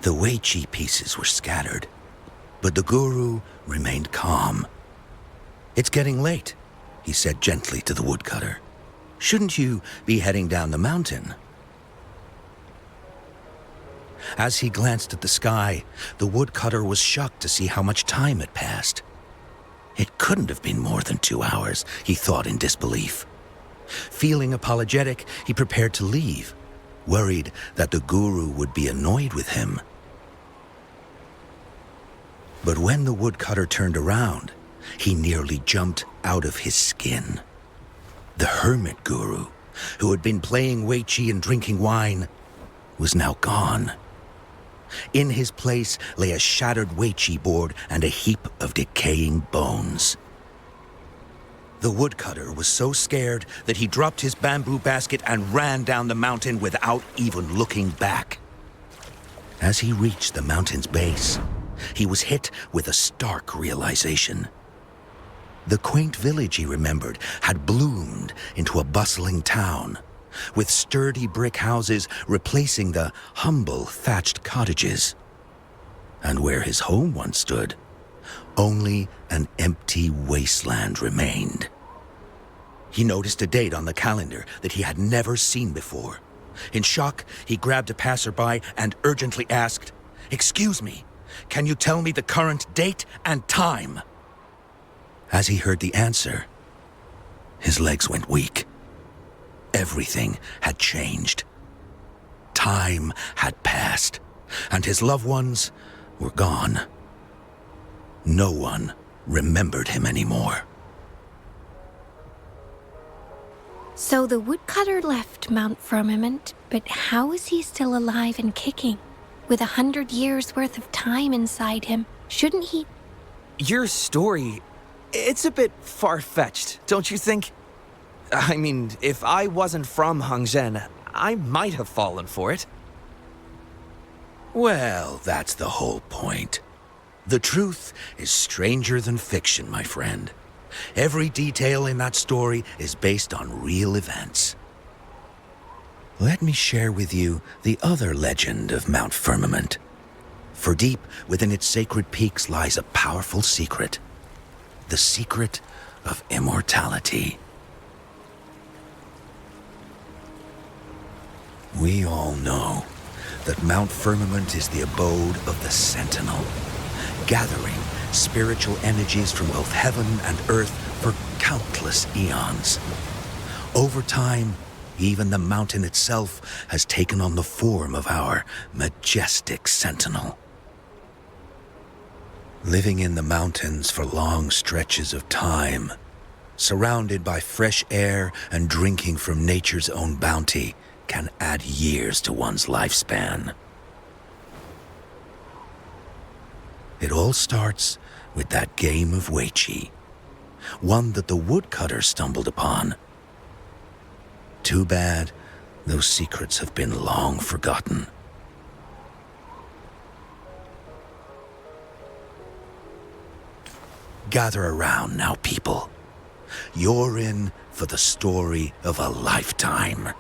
The Weiqi pieces were scattered, but the guru remained calm. "It's getting late," he said gently to the woodcutter. "Shouldn't you be heading down the mountain?" As he glanced at the sky, the woodcutter was shocked to see how much time had passed. It couldn't have been more than 2 hours, he thought in disbelief. Feeling apologetic, he prepared to leave, worried that the guru would be annoyed with him. But when the woodcutter turned around, he nearly jumped out of his skin. The hermit guru, who had been playing Weiqi and drinking wine, was now gone. In his place lay a shattered Weiqi board and a heap of decaying bones. The woodcutter was so scared that he dropped his bamboo basket and ran down the mountain without even looking back. As he reached the mountain's base, he was hit with a stark realization. The quaint village he remembered had bloomed into a bustling town, with sturdy brick houses replacing the humble thatched cottages. And where his home once stood, only an empty wasteland remained. He noticed a date on the calendar that he had never seen before. In shock, he grabbed a passerby and urgently asked, "Excuse me, can you tell me the current date and time?" As he heard the answer, his legs went weak. Everything had changed. Time had passed, and his loved ones were gone. No one remembered him anymore. So the woodcutter left Mount Firmament, but how is he still alive and kicking? With 100 years worth of time inside him, shouldn't he? Your story, it's a bit far-fetched, don't you think? I mean, if I wasn't from Hongzhen, I might have fallen for it. Well, that's the whole point. The truth is stranger than fiction, my friend. Every detail in that story is based on real events. Let me share with you the other legend of Mount Firmament. For deep within its sacred peaks lies a powerful secret. The secret of immortality. We all know that Mount Firmament is the abode of the Sentinel, gathering spiritual energies from both heaven and earth for countless eons. Over time, even the mountain itself has taken on the form of our majestic Sentinel. Living in the mountains for long stretches of time, surrounded by fresh air and drinking from nature's own bounty, can add years to one's lifespan. It all starts with that game of Weiqi, one that the woodcutter stumbled upon. Too bad those secrets have been long forgotten. Gather around now, people. You're in for the story of a lifetime.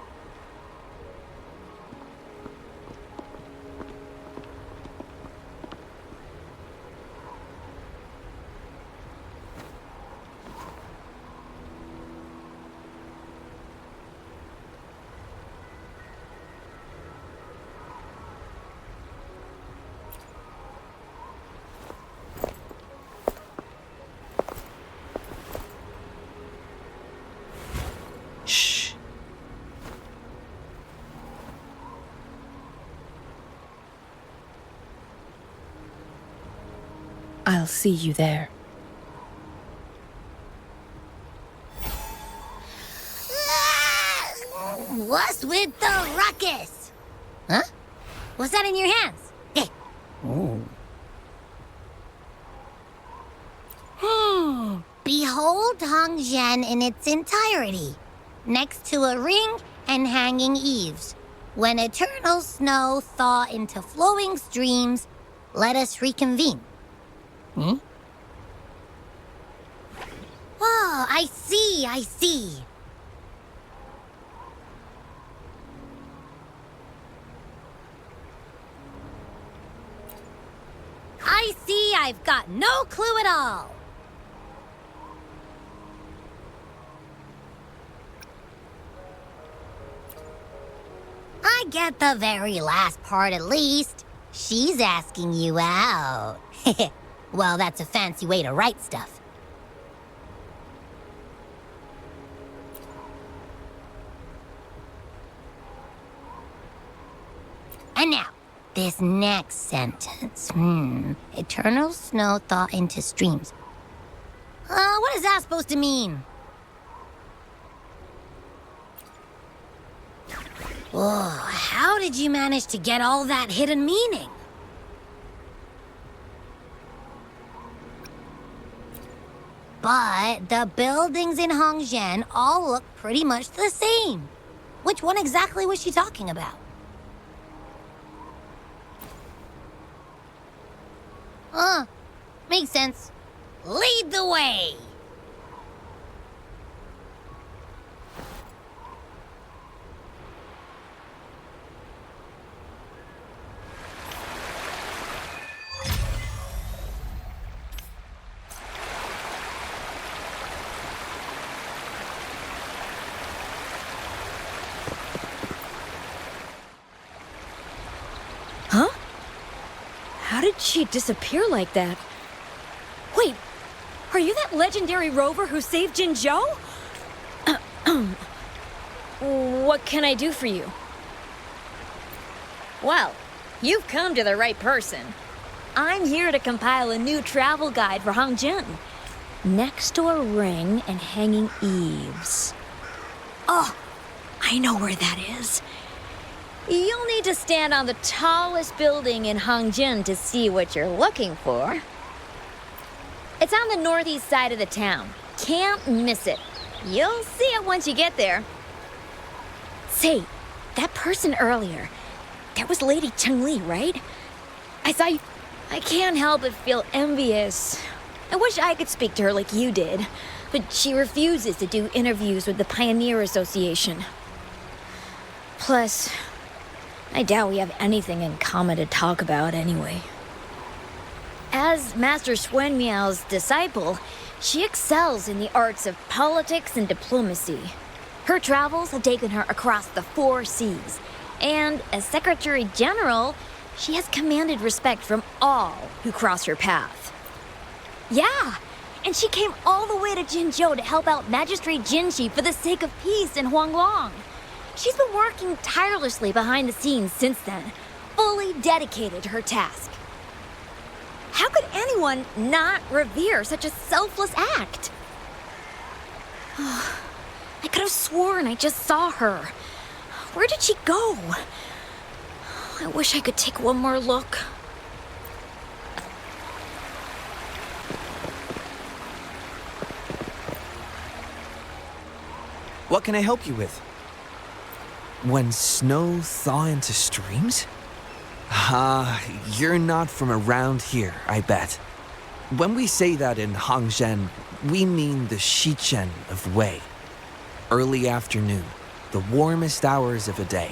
Shh. I'll see you there. What's with the ruckus? Huh? What's that in your hands? Hey. Behold Hongzhen in its entirety, next to a ring and hanging eaves. When eternal snow thaw into flowing streams, let us reconvene. Oh, I see. I've got no clue at all. I get the very last part at least. She's asking you out. Well, that's a fancy way to write stuff. And now, this next sentence. Eternal snow thaw into streams. What is that supposed to mean? Whoa, how did you manage to get all that hidden meaning? But the buildings in Hongzhen all look pretty much the same. Which one exactly was she talking about? Makes sense. Lead the way! Huh? How did she disappear like that? Wait, are you that legendary rover who saved Jinzhou? What can I do for you? Well, you've come to the right person. I'm here to compile a new travel guide for Hongzhen. Next to a ring and hanging eaves. Oh, I know where that is. You'll need to stand on the tallest building in Hongzhen to see what you're looking for. It's on the northeast side of the town. Can't miss it. You'll see it once you get there. Say, that person earlier, that was Lady Changli, right? I saw you. I can't help but feel envious. I wish I could speak to her like you did, but she refuses to do interviews with the Pioneer Association. Plus, I doubt we have anything in common to talk about anyway. As Master Swen Miao's disciple, she excels in the arts of politics and diplomacy. Her travels have taken her across the 4 seas, and as Secretary General, she has commanded respect from all who cross her path. Yeah, and she came all the way to Jinzhou to help out Magistrate Jinshi for the sake of peace in Huanglong. She's been working tirelessly behind the scenes since then, fully dedicated to her task. How could anyone not revere such a selfless act? I could have sworn I just saw her. Where did she go? I wish I could take one more look. What can I help you with? When snow thaw into streams? You're not from around here, I bet. When we say that in Hongzhen, we mean the Shichen of Wei. Early afternoon, the warmest hours of a day.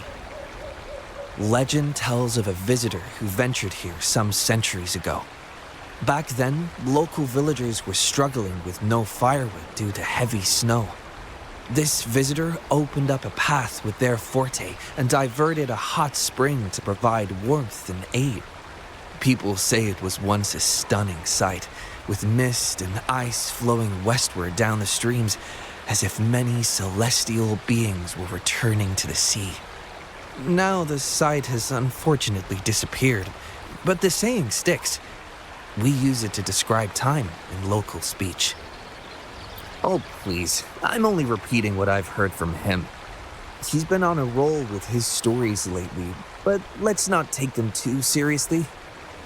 Legend tells of a visitor who ventured here some centuries ago. Back then, local villagers were struggling with no firewood due to heavy snow. This visitor opened up a path with their forte and diverted a hot spring to provide warmth and aid. People say it was once a stunning sight, with mist and ice flowing westward down the streams, as if many celestial beings were returning to the sea. Now the sight has unfortunately disappeared, but the saying sticks. We use it to describe time in local speech. Oh, please. I'm only repeating what I've heard from him. He's been on a roll with his stories lately, but let's not take them too seriously.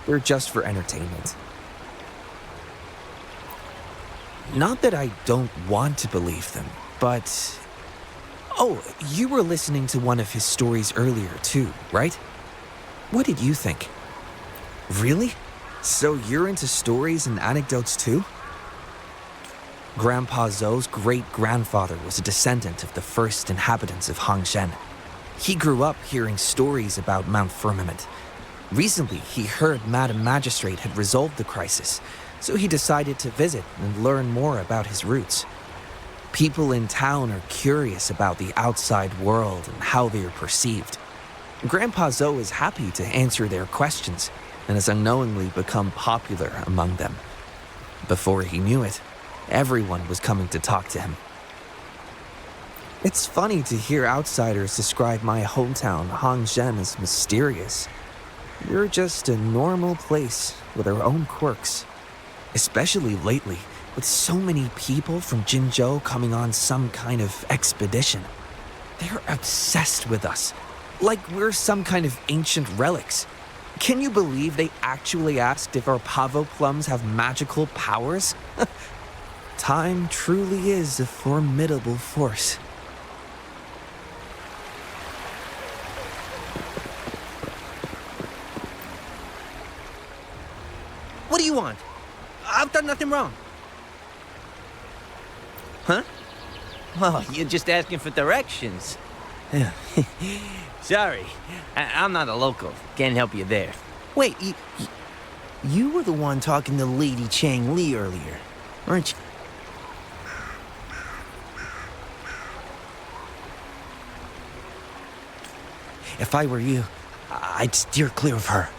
They're just for entertainment. Not that I don't want to believe them, but... Oh, you were listening to one of his stories earlier too, right? What did you think? Really? So you're into stories and anecdotes too? Grandpa Zhou's great-grandfather was a descendant of the first inhabitants of Hongzhen. He grew up hearing stories about Mount Firmament. Recently, he heard Madam Magistrate had resolved the crisis, so he decided to visit and learn more about his roots. People in town are curious about the outside world and how they are perceived. Grandpa Zoe is happy to answer their questions and has unknowingly become popular among them. Before he knew it, everyone was coming to talk to him. It's funny to hear outsiders describe my hometown, Hangzhen, as mysterious. You're just a normal place with our own quirks. Especially lately, with so many people from Jinzhou coming on some kind of expedition. They're obsessed with us, like we're some kind of ancient relics. Can you believe they actually asked if our pavo plums have magical powers? Time truly is a formidable force. What do you want? I've done nothing wrong. Huh? Well, you're just asking for directions. Sorry, I'm not a local. Can't help you there. Wait, you were the one talking to Lady Changli earlier, weren't you? If I were you, I'd steer clear of her.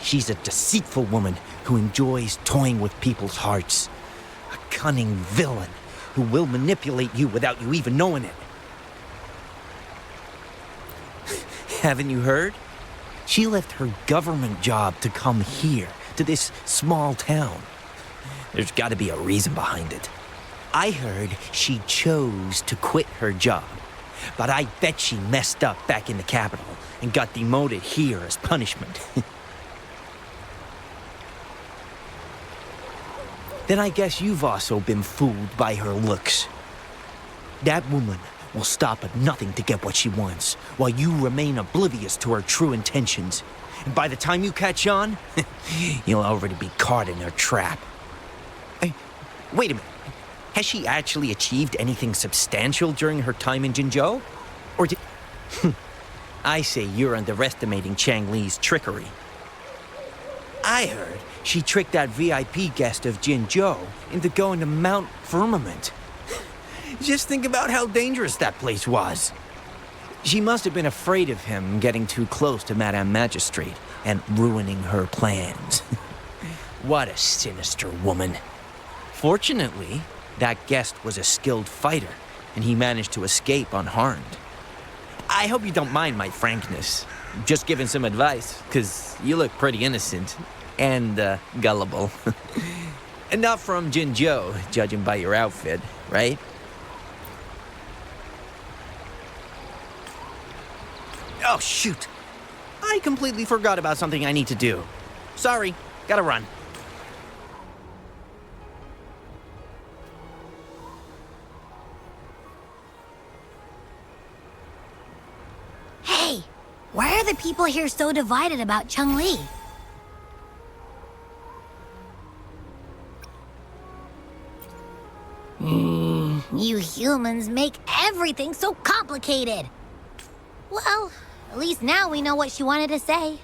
She's a deceitful woman who enjoys toying with people's hearts. A cunning villain who will manipulate you without you even knowing it. Haven't you heard? She left her government job to come here, to this small town. There's got to be a reason behind it. I heard she chose to quit her job, but I bet she messed up back in the capital and got demoted here as punishment. Then I guess you've also been fooled by her looks. That woman will stop at nothing to get what she wants, while you remain oblivious to her true intentions. And by the time you catch on, you'll already be caught in her trap. Hey, wait a minute. Has she actually achieved anything substantial during her time in Jinzhou? Or did... I say you're underestimating Changli's trickery. I heard she tricked that VIP guest of Jinzhou into going to Mount Firmament. Just think about how dangerous that place was. She must have been afraid of him getting too close to Madame Magistrate and ruining her plans. What a sinister woman. Fortunately, that guest was a skilled fighter, and he managed to escape unharmed. I hope you don't mind my frankness. Just giving some advice, because you look pretty innocent and gullible. And not from Jinzhou, judging by your outfit, right? Oh, shoot. I completely forgot about something I need to do. Sorry, gotta run. Hey, why are the people here so divided about Changli? You humans make everything so complicated. Well, at least now we know what she wanted to say.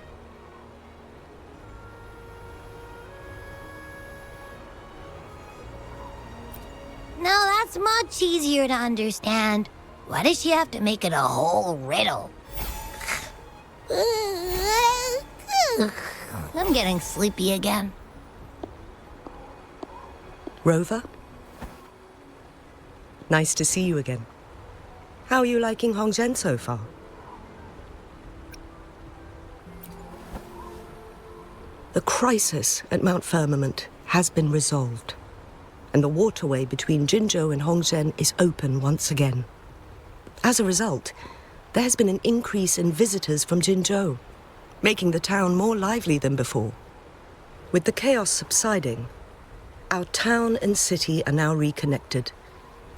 No, that's much easier to understand. Why does she have to make it a whole riddle? I'm getting sleepy again. Rover? Nice to see you again. How are you liking Hongzhen so far? The crisis at Mount Firmament has been resolved, and the waterway between Jinzhou and Hongzhen is open once again. As a result, there has been an increase in visitors from Jinzhou, making the town more lively than before. With the chaos subsiding, our town and city are now reconnected,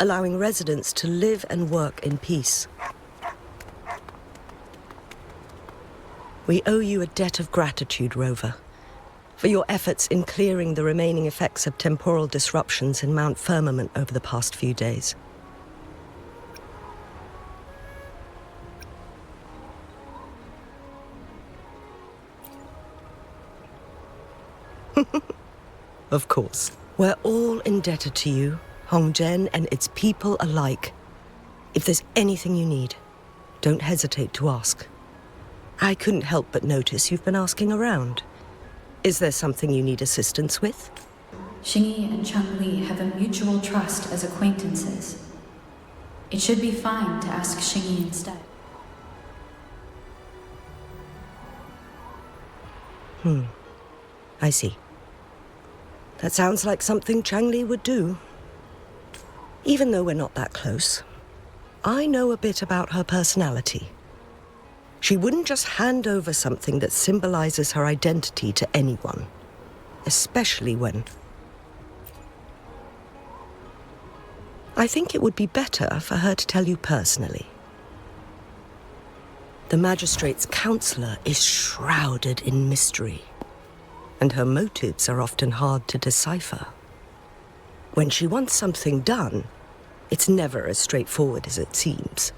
allowing residents to live and work in peace. We owe you a debt of gratitude, Rover, for your efforts in clearing the remaining effects of temporal disruptions in Mount Firmament over the past few days. Of course. We're all indebted to you, Hongzhen and its people alike. If there's anything you need, don't hesitate to ask. I couldn't help but notice you've been asking around. Is there something you need assistance with? Xingyi and Changli have a mutual trust as acquaintances. It should be fine to ask Xingyi instead. I see. That sounds like something Changli would do. Even though we're not that close, I know a bit about her personality. She wouldn't just hand over something that symbolizes her identity to anyone, especially when... I think it would be better for her to tell you personally. The magistrate's counselor is shrouded in mystery, and her motives are often hard to decipher. When she wants something done, it's never as straightforward as it seems,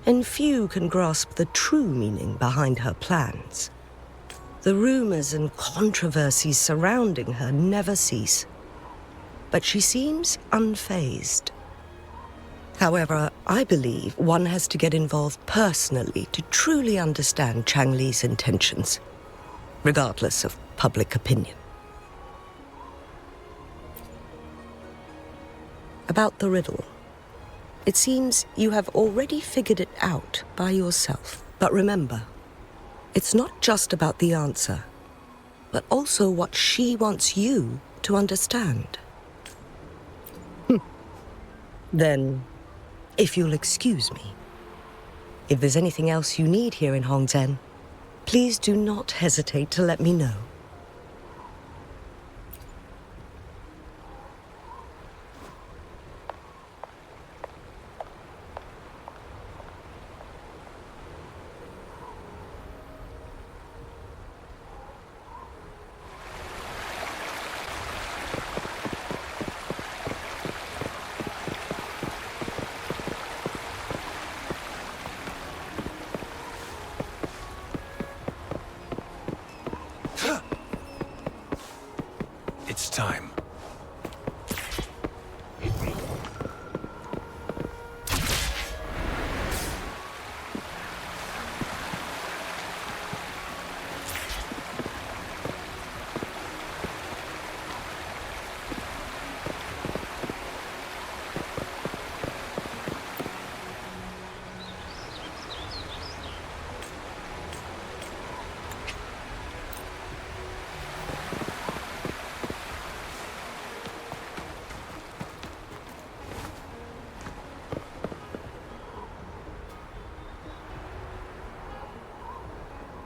and few can grasp the true meaning behind her plans. The rumors and controversies surrounding her never cease, but she seems unfazed. However, I believe one has to get involved personally to truly understand Changli's intentions, regardless of public opinion. About the riddle. It seems you have already figured it out by yourself. But remember, it's not just about the answer, but also what she wants you to understand. Then, if you'll excuse me, if there's anything else you need here in Hongzhen, please do not hesitate to let me know. It's time.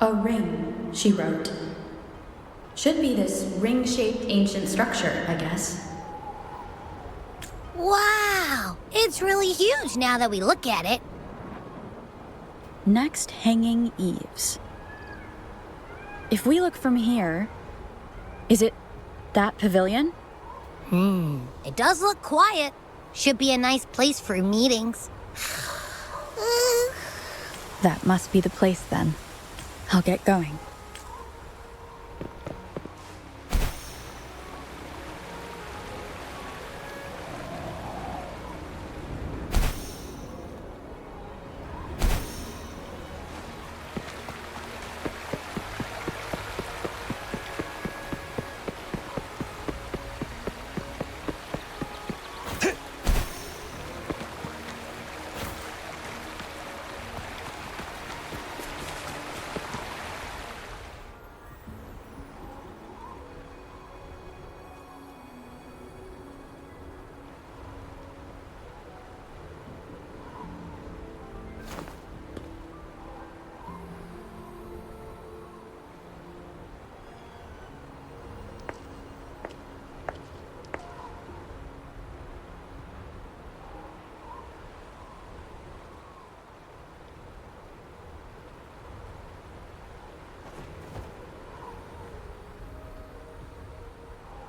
A ring, she wrote. Should be this ring-shaped ancient structure, I guess. Wow! It's really huge now that we look at it. Next, hanging eaves. If we look from here, is it that pavilion? It does look quiet. Should be a nice place for meetings. That must be the place then. I'll get going.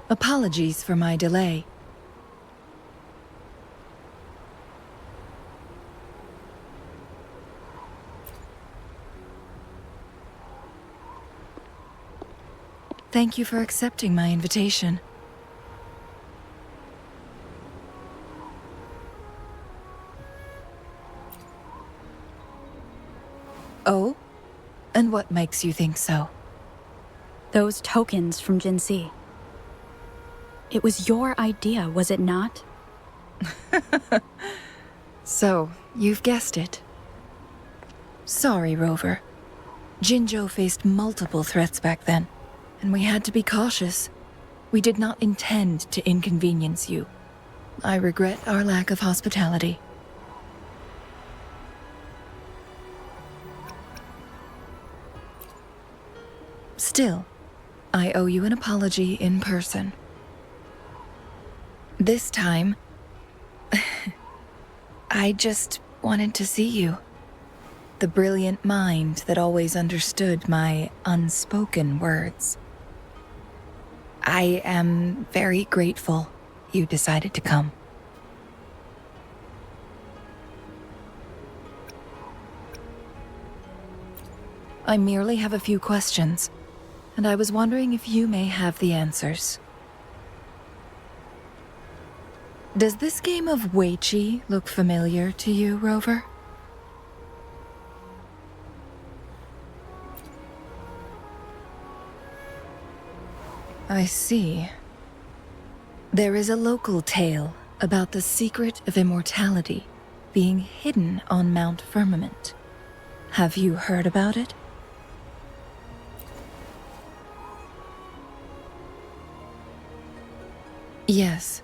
Apologies for my delay. Thank you for accepting my invitation. Oh? And what makes you think so? Those tokens from Jinxi. It was your idea, was it not? So, you've guessed it. Sorry, Rover. Jinzhou faced multiple threats back then, and we had to be cautious. We did not intend to inconvenience you. I regret our lack of hospitality. Still, I owe you an apology in person. This time, I just wanted to see you. The brilliant mind that always understood my unspoken words. I am very grateful you decided to come. I merely have a few questions, and I was wondering if you may have the answers. Does this game of Weiqi look familiar to you, Rover? I see. There is a local tale about the secret of immortality being hidden on Mount Firmament. Have you heard about it? Yes,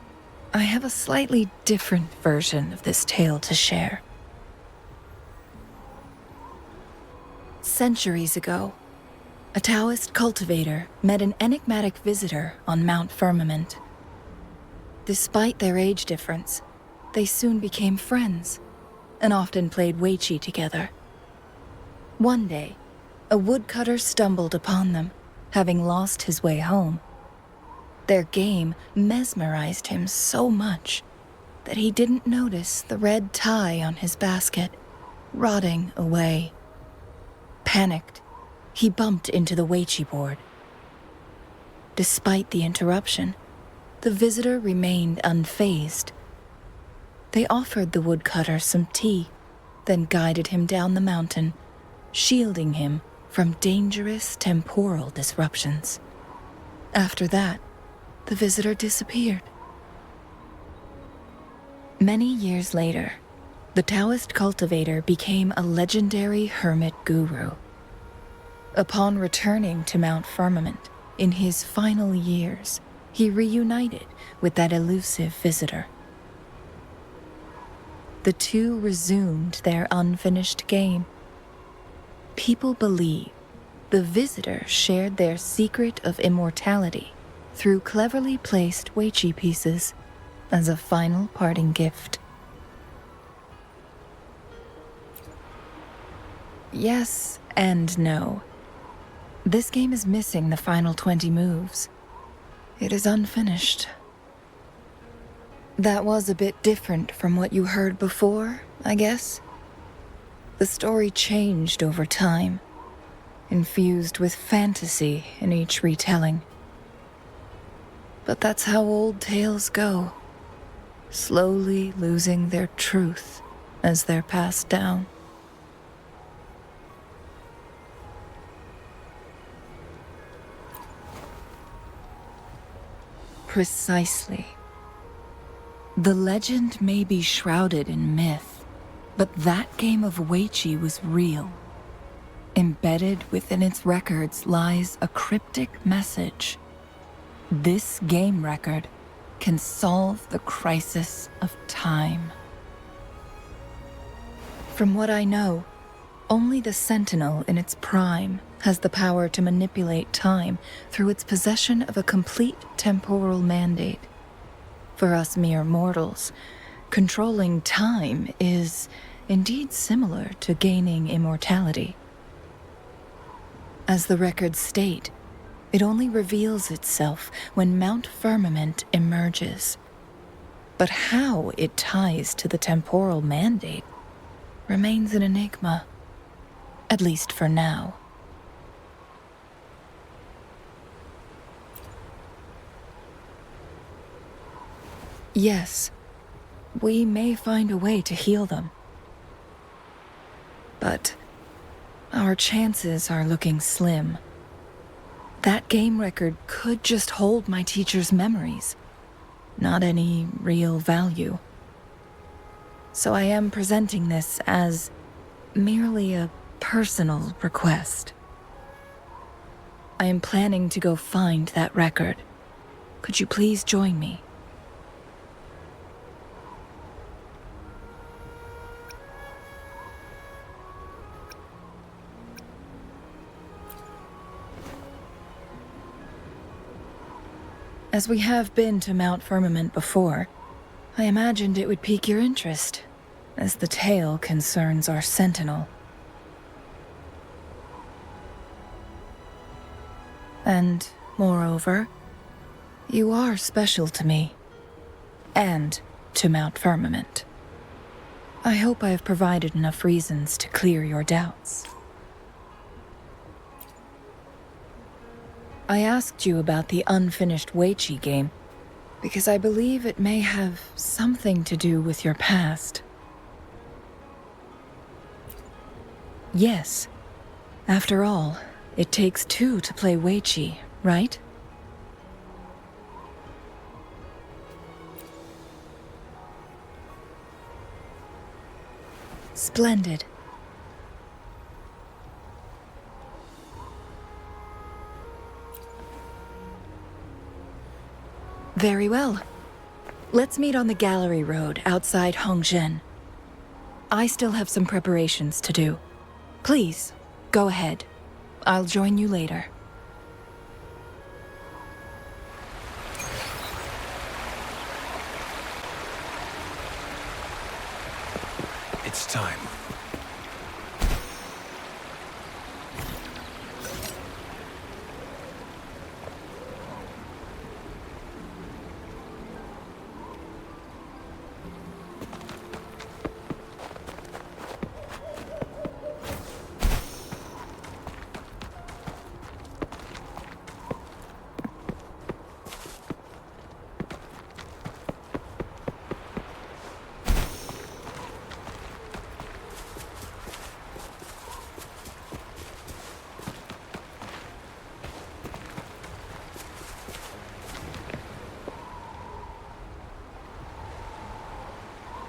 I have a slightly different version of this tale to share. Centuries ago, a Taoist cultivator met an enigmatic visitor on Mount Firmament. Despite their age difference, they soon became friends and often played Weiqi together. One day, a woodcutter stumbled upon them, having lost his way home. Their game mesmerized him so much that he didn't notice the red tie on his basket, rotting away. Panicked, he bumped into the Weiqi board. Despite the interruption, the visitor remained unfazed. They offered the woodcutter some tea, then guided him down the mountain, shielding him from dangerous temporal disruptions. After that, the visitor disappeared. Many years later, the Taoist cultivator became a legendary hermit guru. Upon returning to Mount Firmament, in his final years, he reunited with that elusive visitor. The two resumed their unfinished game. People believe the visitor shared their secret of immortality through cleverly placed Weiqi pieces as a final parting gift. Yes and no. This game is missing the final 20 moves. It is unfinished. That was a bit different from what you heard before, I guess. The story changed over time, infused with fantasy in each retelling. But that's how old tales go, slowly losing their truth as they're passed down. Precisely. The legend may be shrouded in myth, but that game of Weiqi was real. Embedded within its records lies a cryptic message. This game record can solve the crisis of time. From what I know, only the Sentinel in its prime has the power to manipulate time through its possession of a complete temporal mandate. For us mere mortals, controlling time is indeed similar to gaining immortality. As the records state, it only reveals itself when Mount Firmament emerges. But how it ties to the temporal mandate remains an enigma, at least for now. Yes, we may find a way to heal them. But our chances are looking slim. That game record could just hold my teacher's memories, not any real value. So I am presenting this as merely a personal request. I am planning to go find that record. Could you please join me? As we have been to Mount Firmament before, I imagined it would pique your interest, as the tale concerns our sentinel. And, moreover, you are special to me, and to Mount Firmament. I hope I have provided enough reasons to clear your doubts. I asked you about the unfinished Weiqi game because I believe it may have something to do with your past. Yes. After all, it takes two to play Weiqi, right? Splendid. Very well. Let's meet on the gallery road outside Hongzhen. I still have some preparations to do. Please, go ahead. I'll join you later. It's time.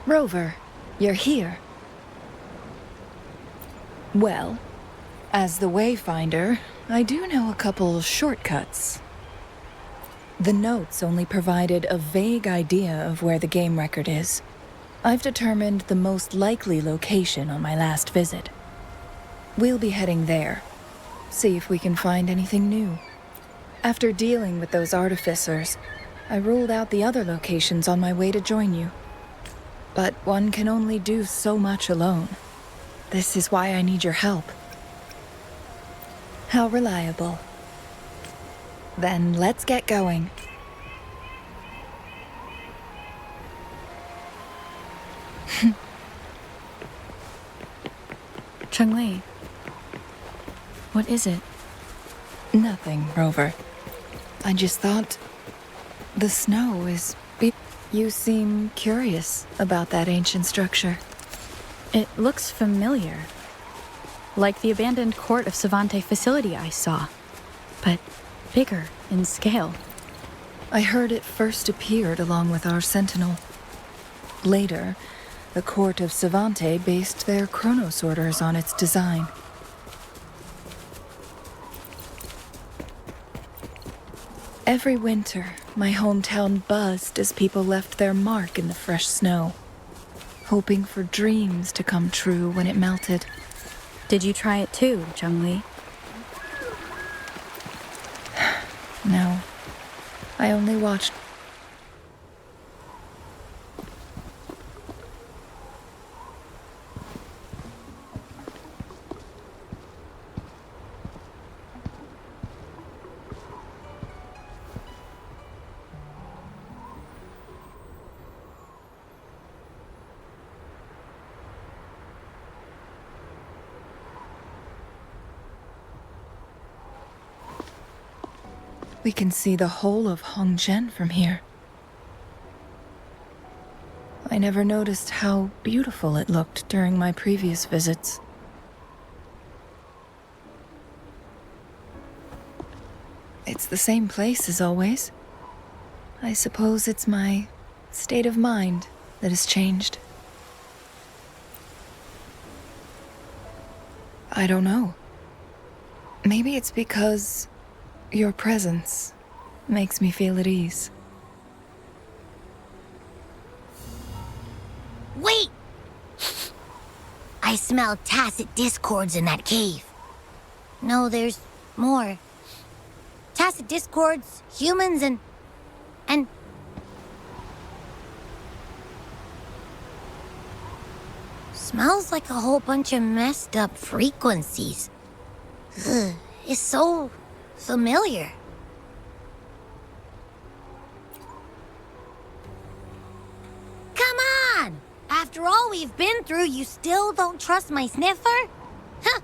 Rover, you're here. Well, as the Wayfinder, I do know a couple shortcuts. The notes only provided a vague idea of where the game record is. I've determined the most likely location on my last visit. We'll be heading there. See if we can find anything new. After dealing with those artificers, I ruled out the other locations on my way to join you. But one can only do so much alone. This is why I need your help. How reliable. Then let's get going. Changli, what is it? Nothing, Rover. I just thought the snow is... You seem curious about that ancient structure. It looks familiar. Like the abandoned court of Savante facility I saw, but bigger in scale. I heard it first appeared along with our sentinel. Later, the court of Savante based their Chronos orders on its design. Every winter, my hometown buzzed as people left their mark in the fresh snow, hoping for dreams to come true when it melted. Did you try it too, Changli? No, I only watched. We can see the whole of Hongzhen from here. I never noticed how beautiful it looked during my previous visits. It's the same place as always. I suppose it's my state of mind that has changed. I don't know. Maybe it's because your presence makes me feel at ease. Wait! I smell tacit discords in that cave. No, there's more. Tacit discords, humans, and... Smells like a whole bunch of messed up frequencies. Ugh, it's so familiar. Come on! After all we've been through, you still don't trust my sniffer? Huh!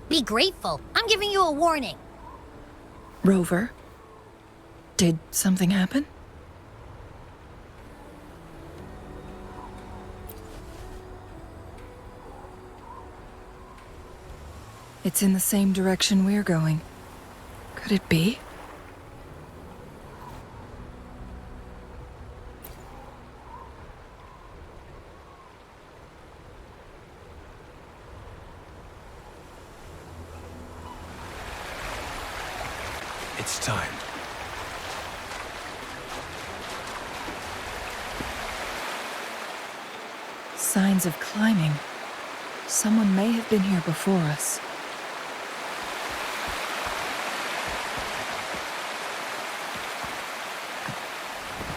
Be grateful. I'm giving you a warning. Rover, did something happen? It's in the same direction we're going. Could it be? It's time. Signs of climbing. Someone may have been here before us.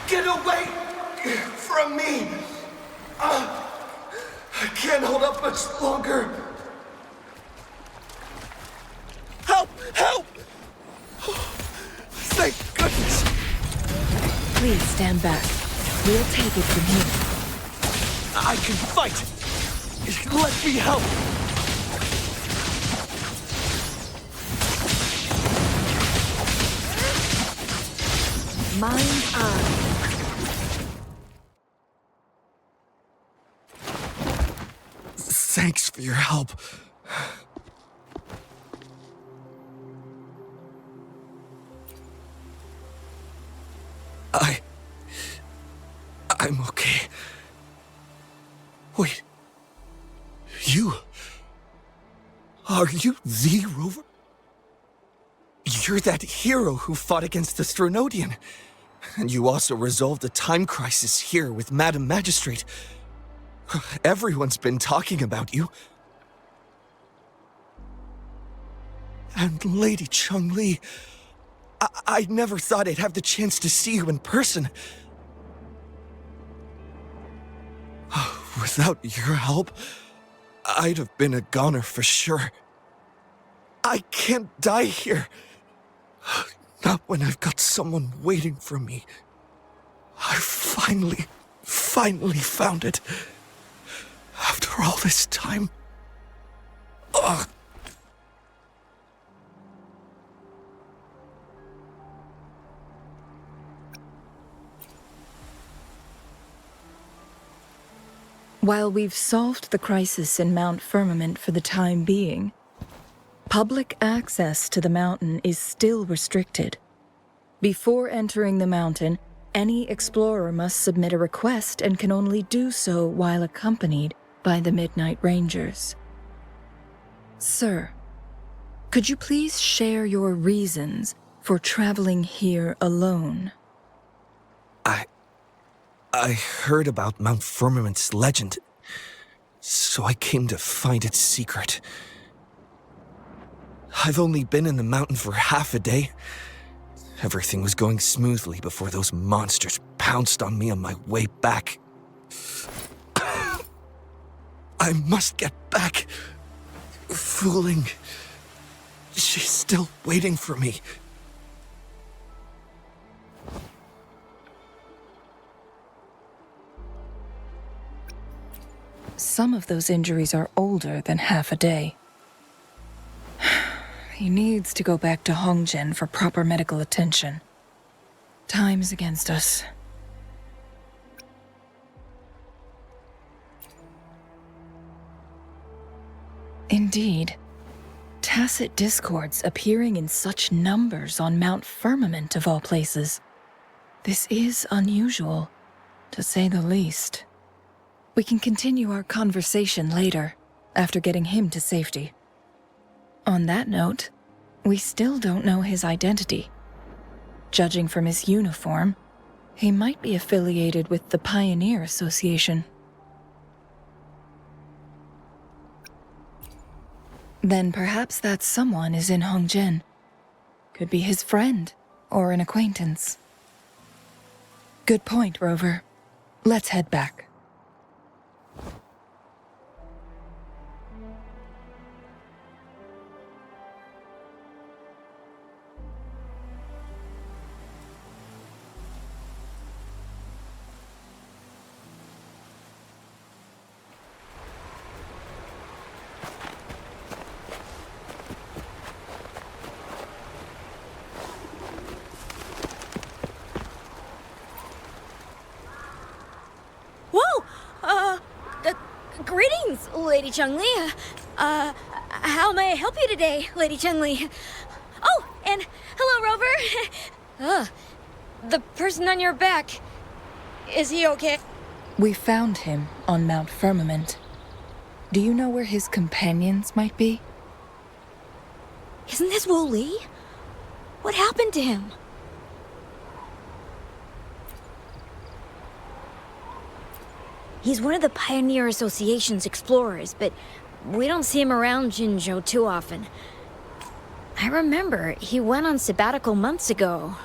Get away from me! I can't hold up much longer. Help! Help! Thank goodness! Please stand back. We'll take it from here. I can fight! Let me help! Mind's eye. Thanks for your help. I'm okay. Wait. Are you the Rover? You're that hero who fought against the Stronodian. And you also resolved a time crisis here with Madam Magistrate. Everyone's been talking about you. And Lady Changli, I never thought I'd have the chance to see you in person. Without your help, I'd have been a goner for sure. I can't die here. Not when I've got someone waiting for me. I finally found it. After all this time. Ugh. While we've solved the crisis in Mount Firmament for the time being, public access to the mountain is still restricted. Before entering the mountain, any explorer must submit a request and can only do so while accompanied by the Midnight Rangers. Sir, could you please share your reasons for traveling here alone? I heard about Mount Firmament's legend, so I came to find its secret. I've only been in the mountain for half a day. Everything was going smoothly before those monsters pounced on me on my way back. I must get back. Fooling. She's still waiting for me. Some of those injuries are older than half a day. He needs to go back to Hongzhen for proper medical attention. Time's against us. Indeed. tacit discords appearing in such numbers on Mount Firmament of all places. This is unusual, to say the least. We can continue our conversation later, after getting him to safety. On that note, we still don't know his identity. Judging from his uniform, he might be affiliated with the Pioneer Association. Then perhaps that someone is in Hongjian. Could be his friend, or an acquaintance. Good point, Rover. Let's head back. Greetings, Lady Changli. How may I help you today, Lady Changli? Oh, and hello, Rover. The person on your back. Is he okay? We found him on Mount Firmament. Do you know where his companions might be? Isn't this Wu Li? What happened to him? He's one of the Pioneer Association's explorers, but we don't see him around Jinzhou too often. I remember he went on sabbatical months ago,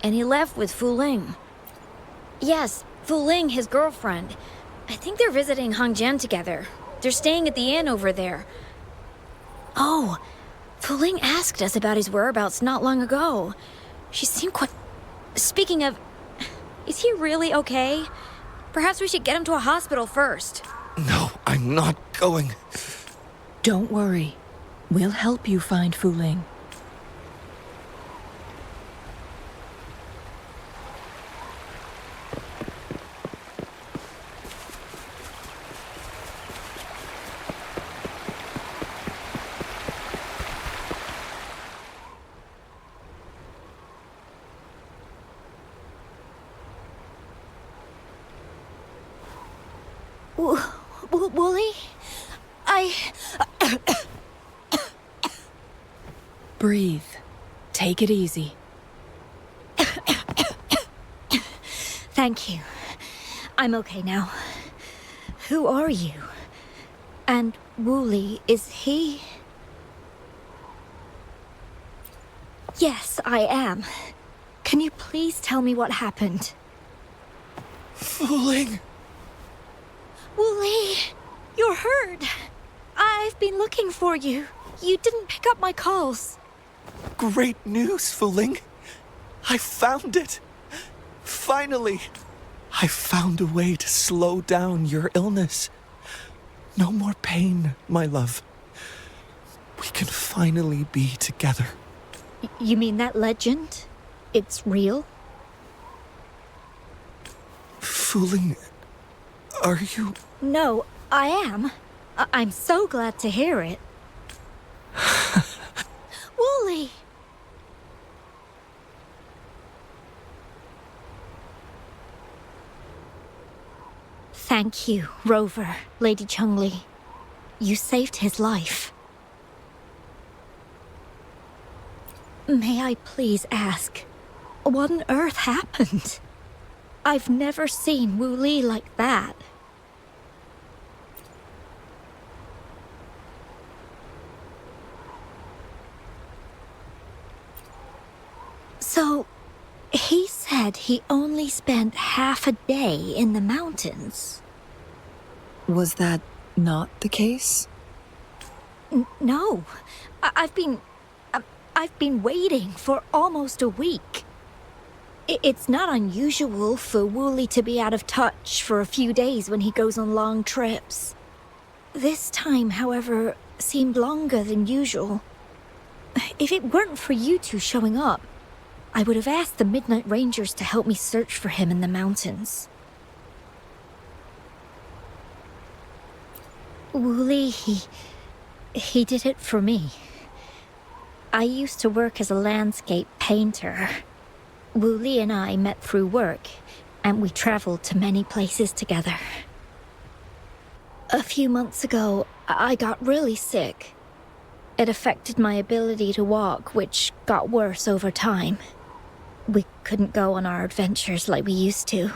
and he left with Fu Ling. Yes, Fu Ling, his girlfriend. I think they're visiting Hongjian together. They're staying at the inn over there. Oh, Fu Ling asked us about his whereabouts not long ago. She seemed quite... Speaking of... Is he really okay? Perhaps we should get him to a hospital first. No, I'm not going. Don't worry. We'll help you find Fu Ling. Wooly? Breathe. Take it easy. Thank you. I'm okay now. Who are you? And Wooly, is he? Yes, I am. Can you please tell me what happened? Fooling! Wooly, you're hurt. I've been looking for you. You didn't pick up my calls. Great news, Fooling. I found it. Finally, I found a way to slow down your illness. No more pain, my love. We can finally be together. You mean that legend? It's real? Fooling, are you... No, I am. I'm so glad to hear it. Wooly! Thank you, Rover, Lady Changli. You saved his life. May I please ask, what on earth happened? I've never seen Wu Li like that. So, he said he only spent half a day in the mountains. Was that not the case? No. I've been waiting for almost a week. It's not unusual for Wooly to be out of touch for a few days when he goes on long trips. This time, however, seemed longer than usual. If it weren't for you two showing up, I would have asked the Midnight Rangers to help me search for him in the mountains. Wooly, he did it for me. I used to work as a landscape painter. Wu Li and I met through work, and we traveled to many places together. A few months ago, I got really sick. It affected my ability to walk, which got worse over time. We couldn't go on our adventures like we used to.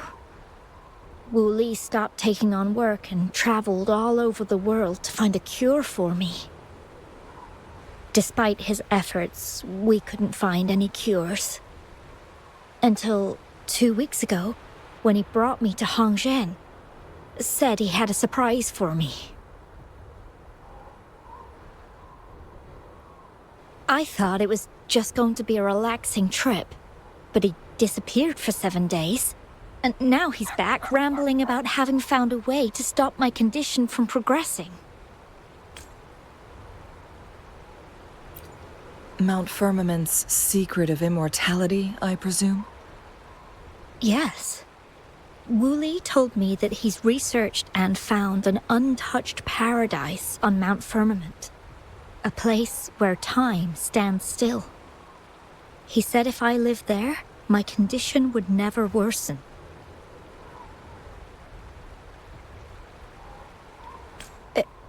Wu Li stopped taking on work and traveled all over the world to find a cure for me. Despite his efforts, we couldn't find any cures. Until 2 weeks ago, when he brought me to Hongzhen, said he had a surprise for me. I thought it was just going to be a relaxing trip, but he disappeared for 7 days, and now he's back rambling about having found a way to stop my condition from progressing. Mount Firmament's secret of immortality, I presume? Yes. Wu Li told me that he's researched and found an untouched paradise on Mount Firmament, a place where time stands still. He said if I lived there, my condition would never worsen.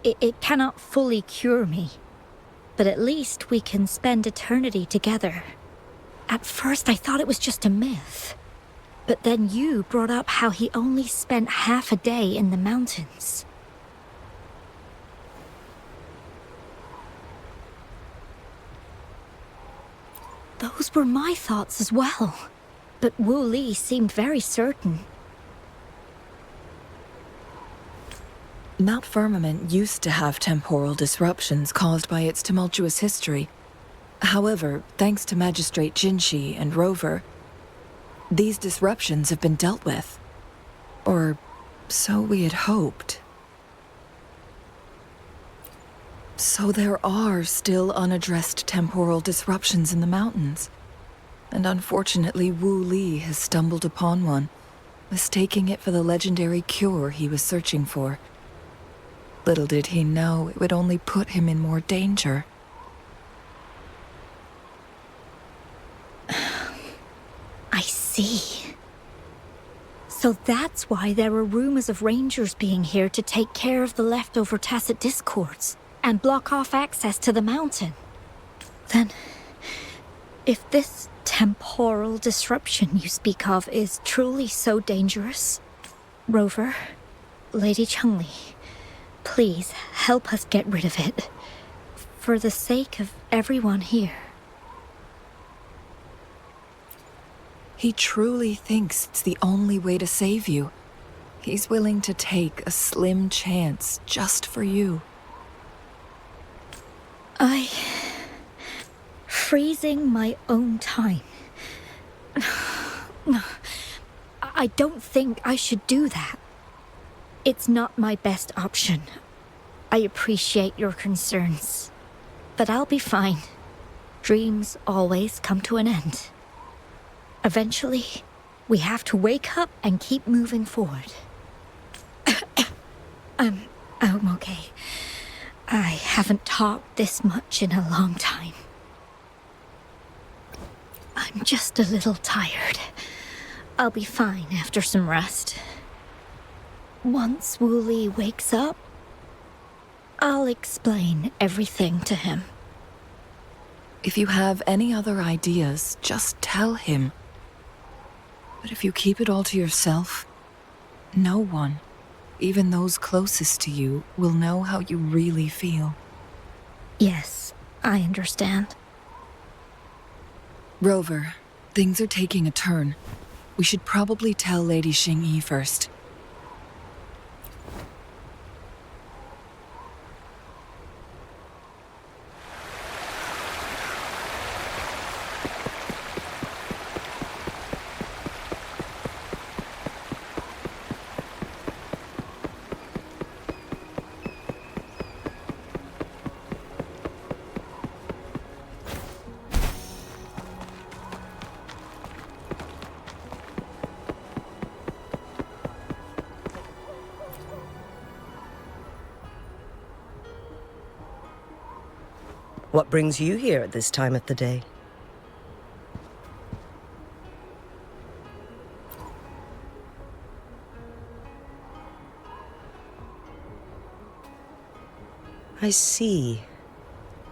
It cannot fully cure me, but at least we can spend eternity together. At first I thought it was just a myth, but then you brought up how he only spent half a day in the mountains. Those were my thoughts as well, but Wu Li seemed very certain. Mount Firmament used to have temporal disruptions caused by its tumultuous history. However, thanks to Magistrate Jinshi and Rover, these disruptions have been dealt with. Or so we had hoped. So there are still unaddressed temporal disruptions in the mountains. And unfortunately, Wu Li has stumbled upon one, mistaking it for the legendary cure he was searching for. Little did he know it would only put him in more danger. I see. So that's why there are rumors of rangers being here to take care of the leftover tacit discords and block off access to the mountain. Then, if this temporal disruption you speak of is truly so dangerous, Rover, Lady Changli, please help us get rid of it, for the sake of everyone here. He truly thinks it's the only way to save you. He's willing to take a slim chance just for you. Freezing my own time. I don't think I should do that. It's not my best option. I appreciate your concerns, but I'll be fine. Dreams always come to an end. Eventually, we have to wake up and keep moving forward. I'm okay. I haven't talked this much in a long time. I'm just a little tired. I'll be fine after some rest. Once Wu Li wakes up, I'll explain everything to him. If you have any other ideas, just tell him. But if you keep it all to yourself, no one, even those closest to you, will know how you really feel. Yes, I understand. Rover, things are taking a turn. We should probably tell Lady Xingyi first. What brings you here at this time of the day? I see.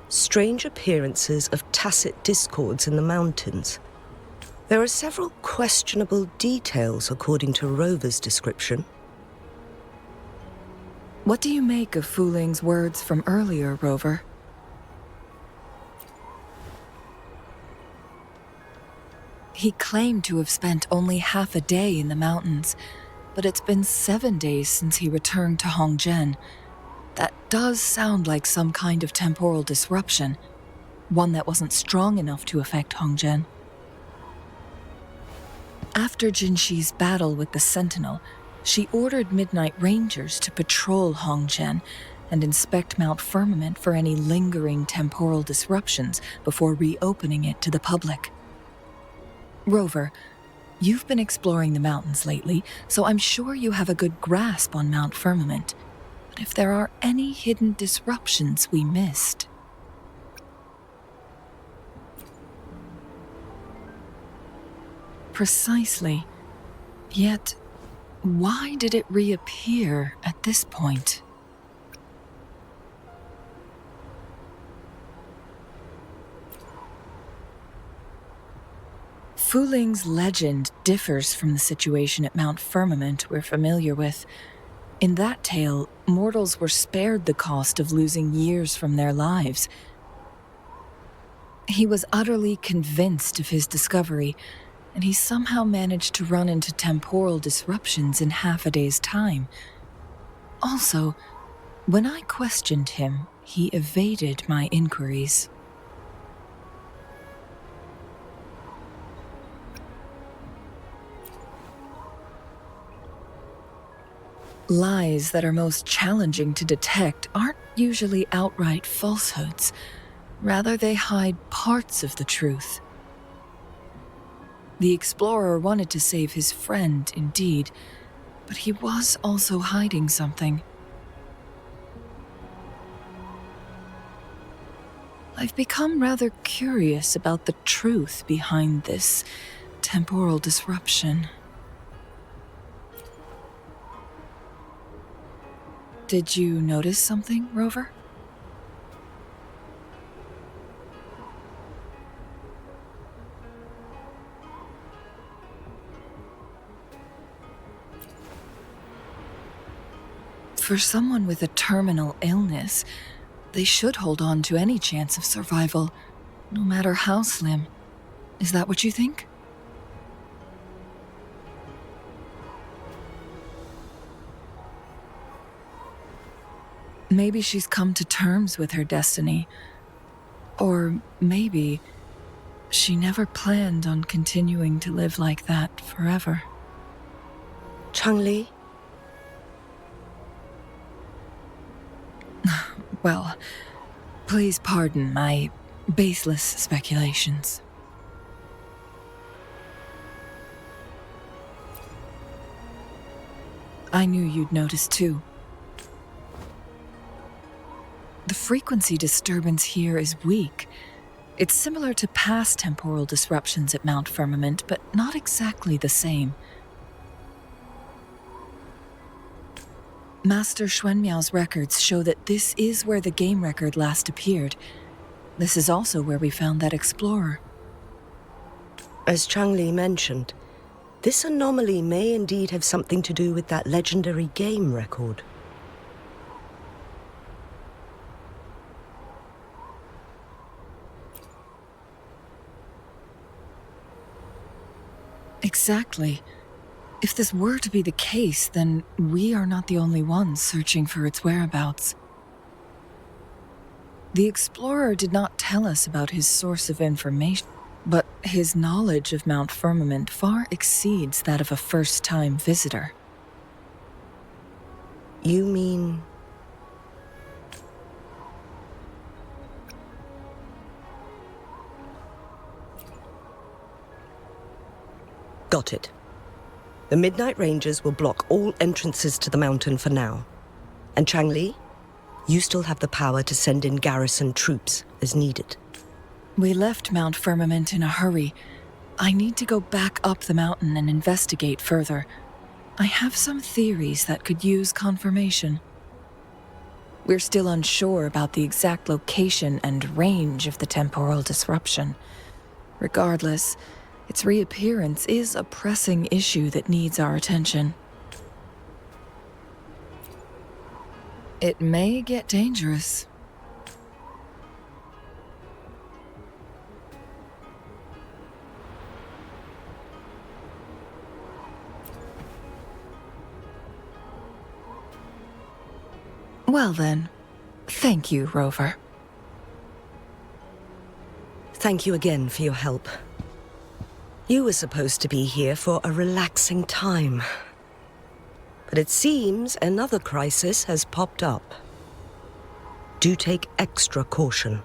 Strange appearances of tacit discords in the mountains. There are several questionable details according to Rover's description. What do you make of Fu Ling's words from earlier, Rover? He claimed to have spent only half a day in the mountains, but it's been 7 days since he returned to Hongzhen. That does sound like some kind of temporal disruption, one that wasn't strong enough to affect Hongzhen. After Jinxi's battle with the Sentinel, she ordered Midnight Rangers to patrol Hongzhen and inspect Mount Firmament for any lingering temporal disruptions before reopening it to the public. Rover, you've been exploring the mountains lately, so I'm sure you have a good grasp on Mount Firmament. But if there are any hidden disruptions we missed... Precisely. Yet, why did it reappear at this point? Fu Ling's legend differs from the situation at Mount Firmament we're familiar with. In that tale, mortals were spared the cost of losing years from their lives. He was utterly convinced of his discovery, and he somehow managed to run into temporal disruptions in half a day's time. Also, when I questioned him, he evaded my inquiries. Lies that are most challenging to detect aren't usually outright falsehoods. Rather, they hide parts of the truth. The explorer wanted to save his friend, indeed, but he was also hiding something. I've become rather curious about the truth behind this temporal disruption. Did you notice something, Rover? For someone with a terminal illness, they should hold on to any chance of survival, no matter how slim. Is that what you think? Maybe she's come to terms with her destiny. Or maybe she never planned on continuing to live like that forever. Changli? Well, please pardon my baseless speculations. I knew you'd notice too. The frequency disturbance here is weak. It's similar to past temporal disruptions at Mount Firmament, but not exactly the same. Master Xuanmiao's records show that this is where the game record last appeared. This is also where we found that explorer. As Changli mentioned, this anomaly may indeed have something to do with that legendary game record. Exactly. If this were to be the case, then we are not the only ones searching for its whereabouts. The explorer did not tell us about his source of information, but his knowledge of Mount Firmament far exceeds that of a first-time visitor. You mean... Got it. The Midnight Rangers will block all entrances to the mountain for now. And Changli, You still have the power to send in garrison troops as needed. We left Mount Firmament in a hurry. I need to go back up the mountain and investigate further. I have some theories that could use confirmation. We're still unsure about the exact location and range of the temporal disruption. Regardless, its reappearance is a pressing issue that needs our attention. It may get dangerous. Well then, thank you, Rover. Thank you again for your help. You were supposed to be here for a relaxing time. But it seems another crisis has popped up. Do take extra caution.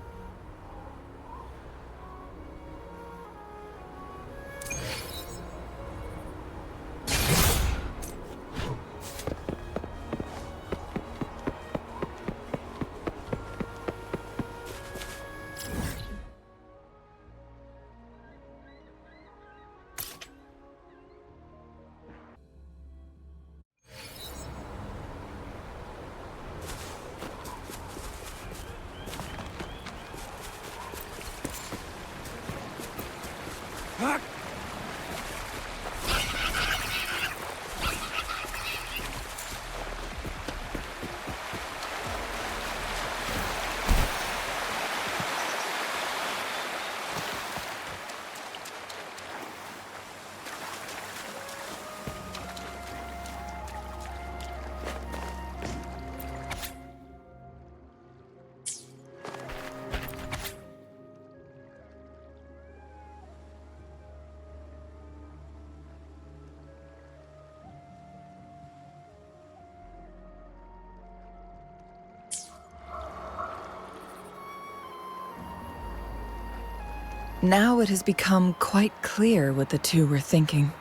Now it has become quite clear what the two were thinking.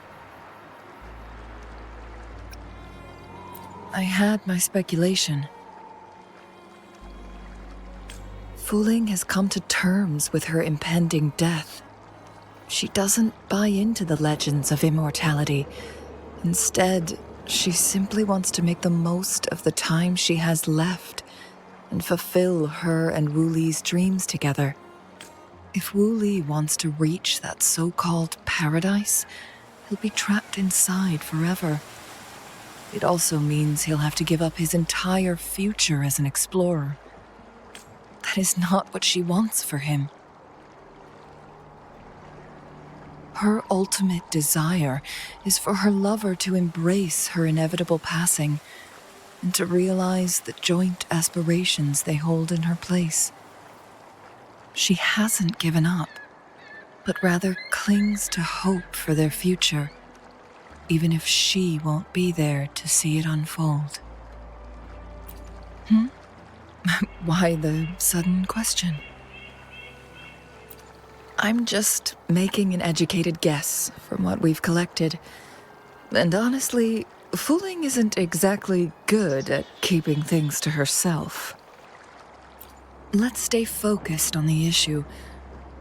I had my speculation. Fu Ling has come to terms with her impending death. She doesn't buy into the legends of immortality. Instead, she simply wants to make the most of the time she has left and fulfill her and Wu Li's dreams together. If Wu Li wants to reach that so-called paradise, he'll be trapped inside forever. It also means he'll have to give up his entire future as an explorer. That is not what she wants for him. Her ultimate desire is for her lover to embrace her inevitable passing and to realize the joint aspirations they hold in her place. She hasn't given up, but rather clings to hope for their future, even if she won't be there to see it unfold. Why the sudden question? I'm just making an educated guess from what we've collected. And honestly, Fu Ling isn't exactly good at keeping things to herself. Let's stay focused on the issue.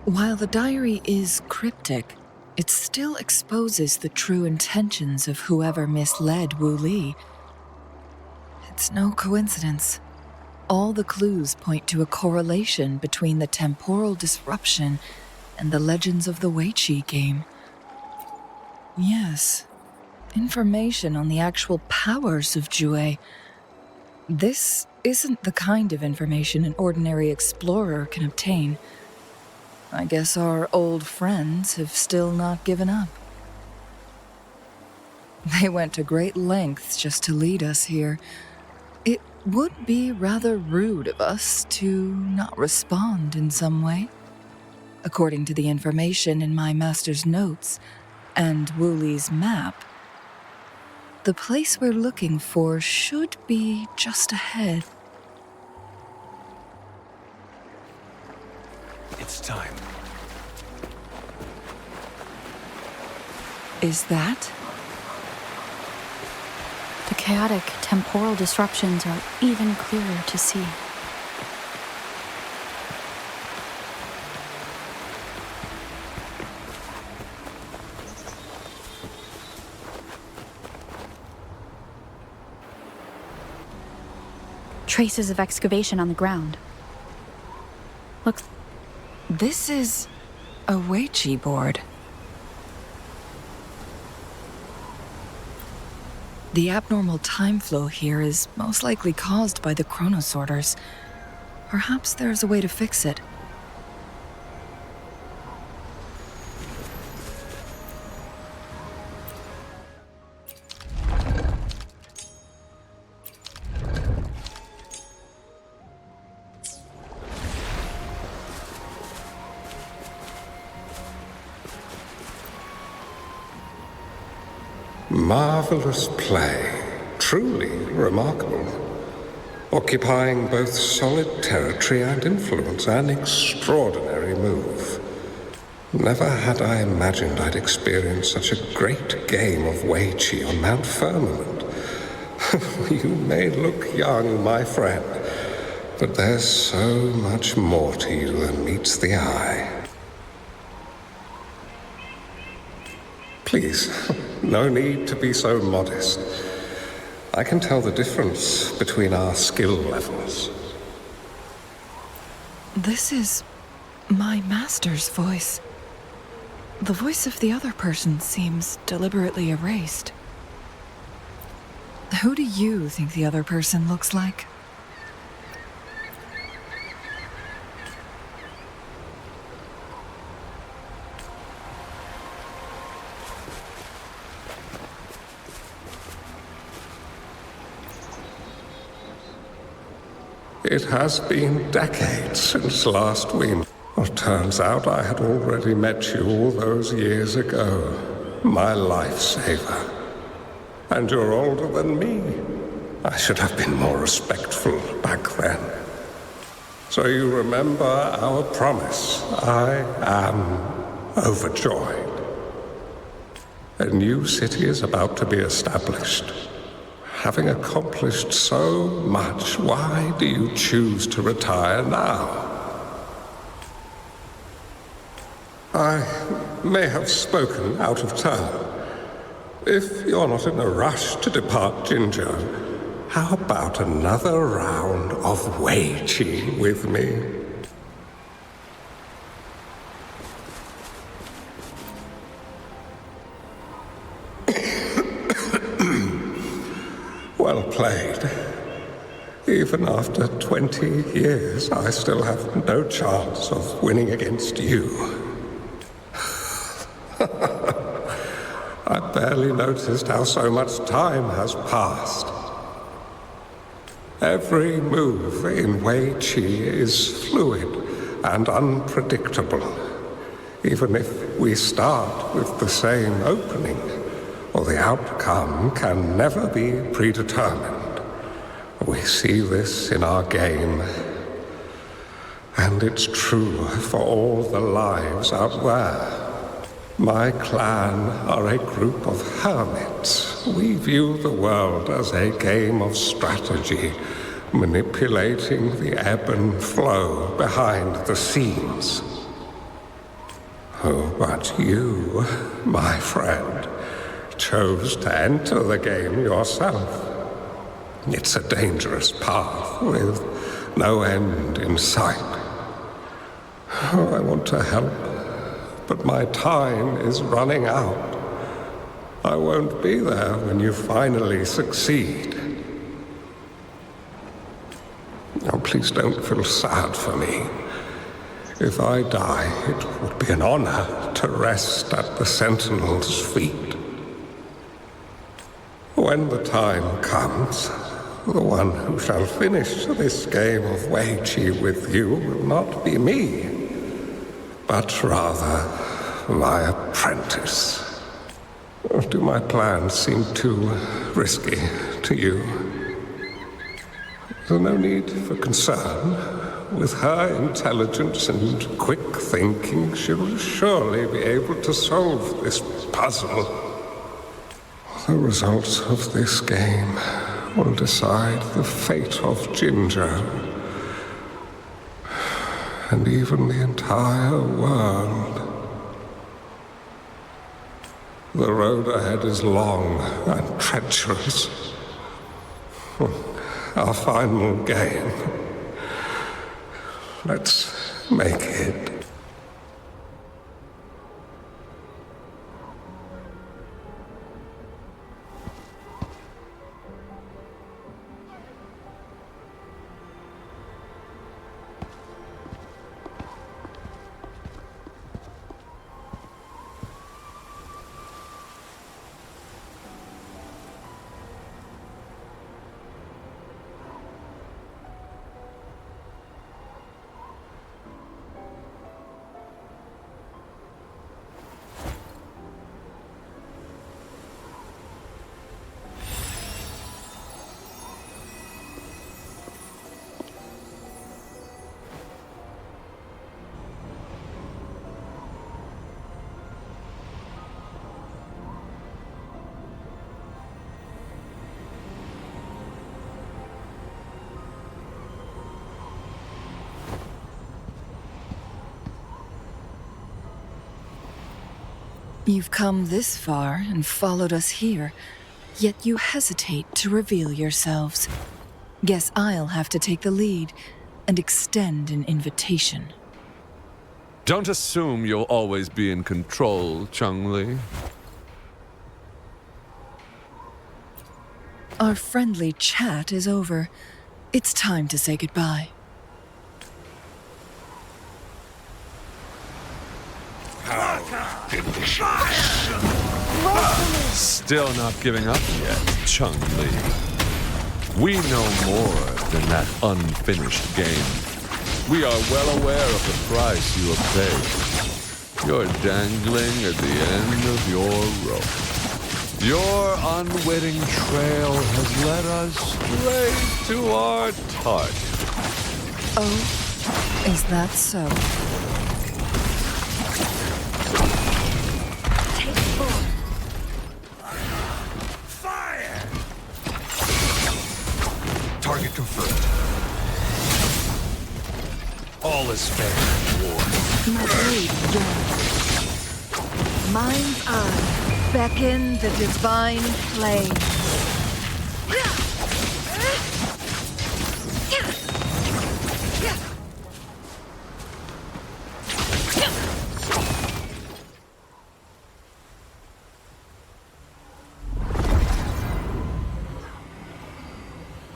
While the diary is cryptic, it still exposes the true intentions of whoever misled Wu Li. It's no coincidence. All the clues point to a correlation between the temporal disruption and the legends of the Weiqi game. Yes, information on the actual powers of Jue. This isn't the kind of information an ordinary explorer can obtain. I guess our old friends have still not given up. They went to great lengths just to lead us here. It would be rather rude of us to not respond in some way. According to the information in my master's notes and Wu Li's map, the place we're looking for should be just ahead. It's time. Is that? The chaotic temporal disruptions are even clearer to see. traces of excavation on the ground. Look, This is a Weiqi board. The abnormal time flow here is most likely caused by the chronosorters. Perhaps there's a way to fix it. Marvelous play. Truly remarkable. Occupying both solid territory and influence, an extraordinary move. Never had I imagined I'd experience such a great game of Weiqi on Mount Firmament. You may look young, my friend, but there's so much more to you than meets the eye. Please, no need to be so modest. I can tell the difference between our skill levels. This is my master's voice. The voice of the other person seems deliberately erased. Who do you think the other person looks like? It has been decades since last we... Well, turns out I had already met you all those years ago. My lifesaver. And you're older than me. I should have been more respectful back then. So you remember our promise. I am overjoyed. A new city is about to be established. Having accomplished so much, why do you choose to retire now? I may have spoken out of turn. If you're not in a rush to depart Jinzhou, how about another round of Weiqi with me? Well played. Even after 20 years, I still have no chance of winning against you. I barely noticed how so much time has passed. Every move in Weiqi is fluid and unpredictable. Even if we start with the same opening, or the outcome can never be predetermined. We see this in our game, and it's true for all the lives out there. My clan are a group of hermits. We view the world as a game of strategy, manipulating the ebb and flow behind the scenes. Oh, but you, my friend, chose to enter the game yourself. It's a dangerous path with no end in sight. Oh, I want to help, but my time is running out. I won't be there when you finally succeed. Now, please don't feel sad for me. If I die, it would be an honor to rest at the Sentinel's feet. When the time comes, the one who shall finish this game of Weiqi with you will not be me, but rather my apprentice. Do my plans seem too risky to you? There's no need for concern. With her intelligence and quick thinking, she will surely be able to solve this puzzle. The results of this game will decide the fate of Jinzhou, and even the entire world. The road ahead is long and treacherous. our final game. Let's make it. You've come this far and followed us here, yet you hesitate to reveal yourselves. Guess I'll have to take the lead and extend an invitation. Don't assume you'll always be in control, Changli. Our friendly chat is over. It's time to say goodbye. Still not giving up yet, Changli. We know more than that unfinished game. We are well aware of the price you have paid. You're dangling at the end of your rope. Your unwitting trail has led us straight to our target. Oh, is that so? Target confirmed. All is fair in war. My blade yearns. Mind's eye, beckon the divine flame.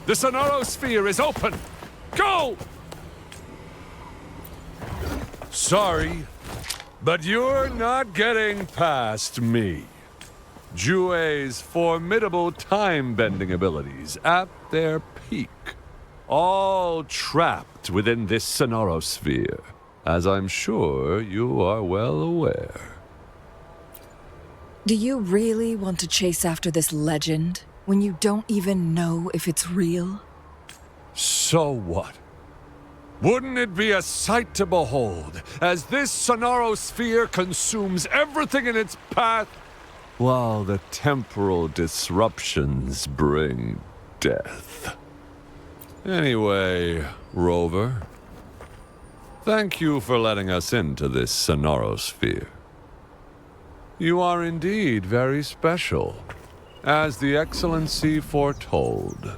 The Sonoro Sphere is open! Go! Sorry, but you're not getting past me. Jue's formidable time-bending abilities at their peak. All trapped within this Sonoro Sphere, as I'm sure you are well aware. Do you really want to chase after this legend when you don't even know if it's real? So what? Wouldn't it be a sight to behold as this Sonoro Sphere consumes everything in its path, while the temporal disruptions bring death? Anyway, Rover, thank you for letting us into this Sonoro Sphere. You are indeed very special, as the Excellency foretold.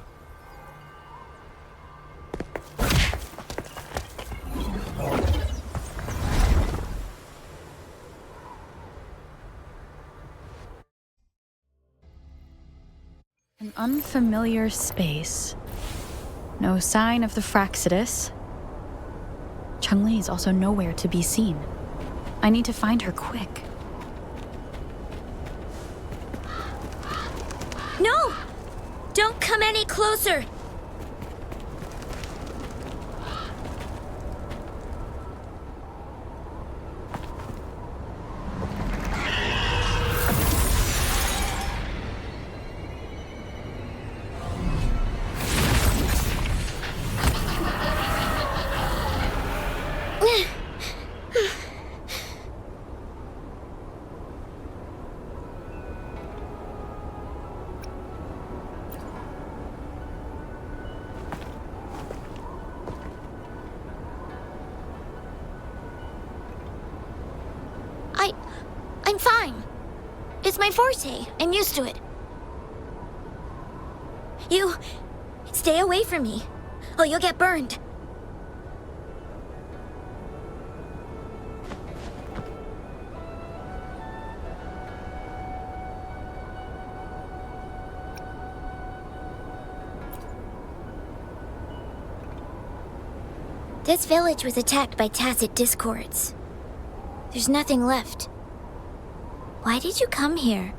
An unfamiliar space. No sign of the Fraxidus. Changli is also nowhere to be seen. I need to find her quick. No! Don't come any closer! I'm fine. It's my forte. I'm used to it. It's Stay away from me. Oh, you'll get burned. This village was attacked by tacit discords. There's nothing left. Why did you come here?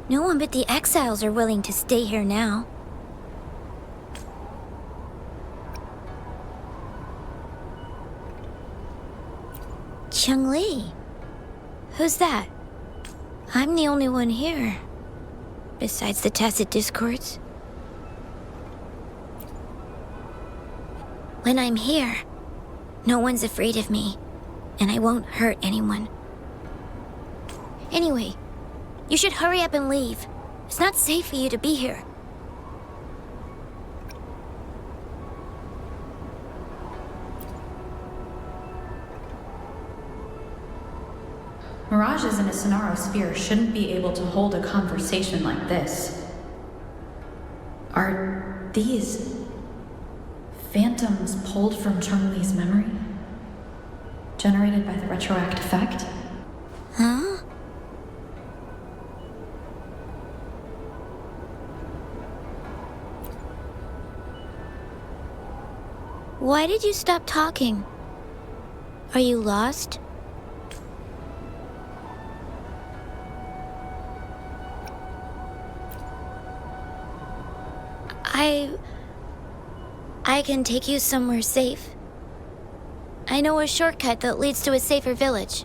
No one but the exiles are willing to stay here now. Changli? Who's that? I'm the only one here. Besides the tacit discords. When I'm here, no one's afraid of me, and I won't hurt anyone. Anyway, you should hurry up and leave. It's not safe for you to be here. Mirages in a Sonaro sphere shouldn't be able to hold a conversation like this. Are these phantoms pulled from Changli's memory? Generated by the retroact effect? Huh? Why did you stop talking? Are you lost? I can take you somewhere safe. I know a shortcut that leads to a safer village.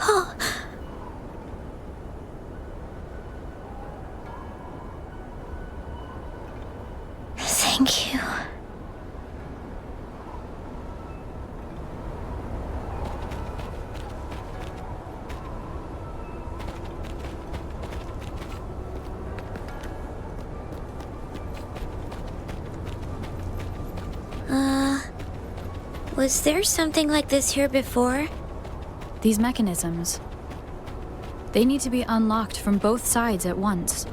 Oh. Thank you. Was there something like this here before? These mechanisms, they need to be unlocked from both sides at once.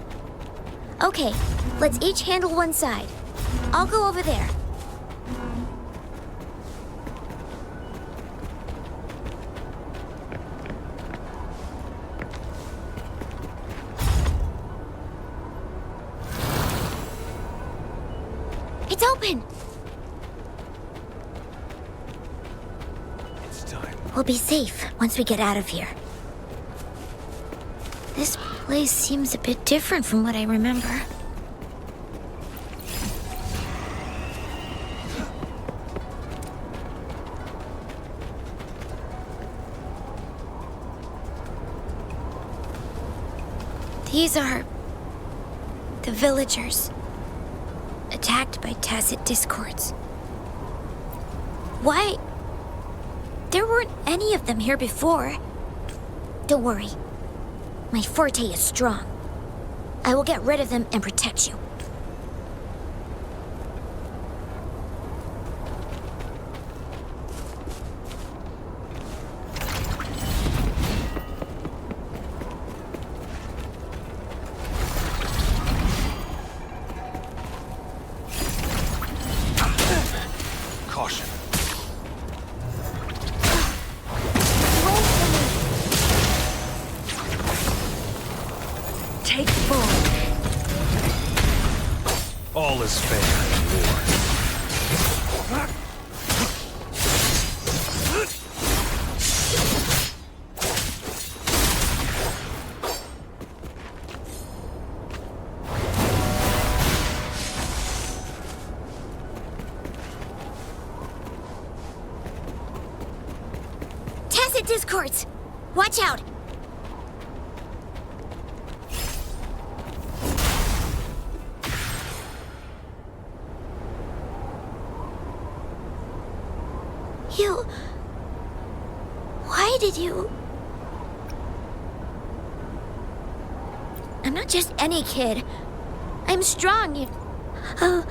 Okay, let's each handle one side. I'll go over there. It's open! We'll be safe once we get out of here. This place seems a bit different from what I remember. These are the villagers, attacked by tacit discords. Why? There weren't any of them here before. Don't worry. My forte is strong. I will get rid of them and protect you. Caution. Take full. All is fair in war. Tacit discords! Watch out! Why did you... I'm not just any kid. I'm strong. Oh.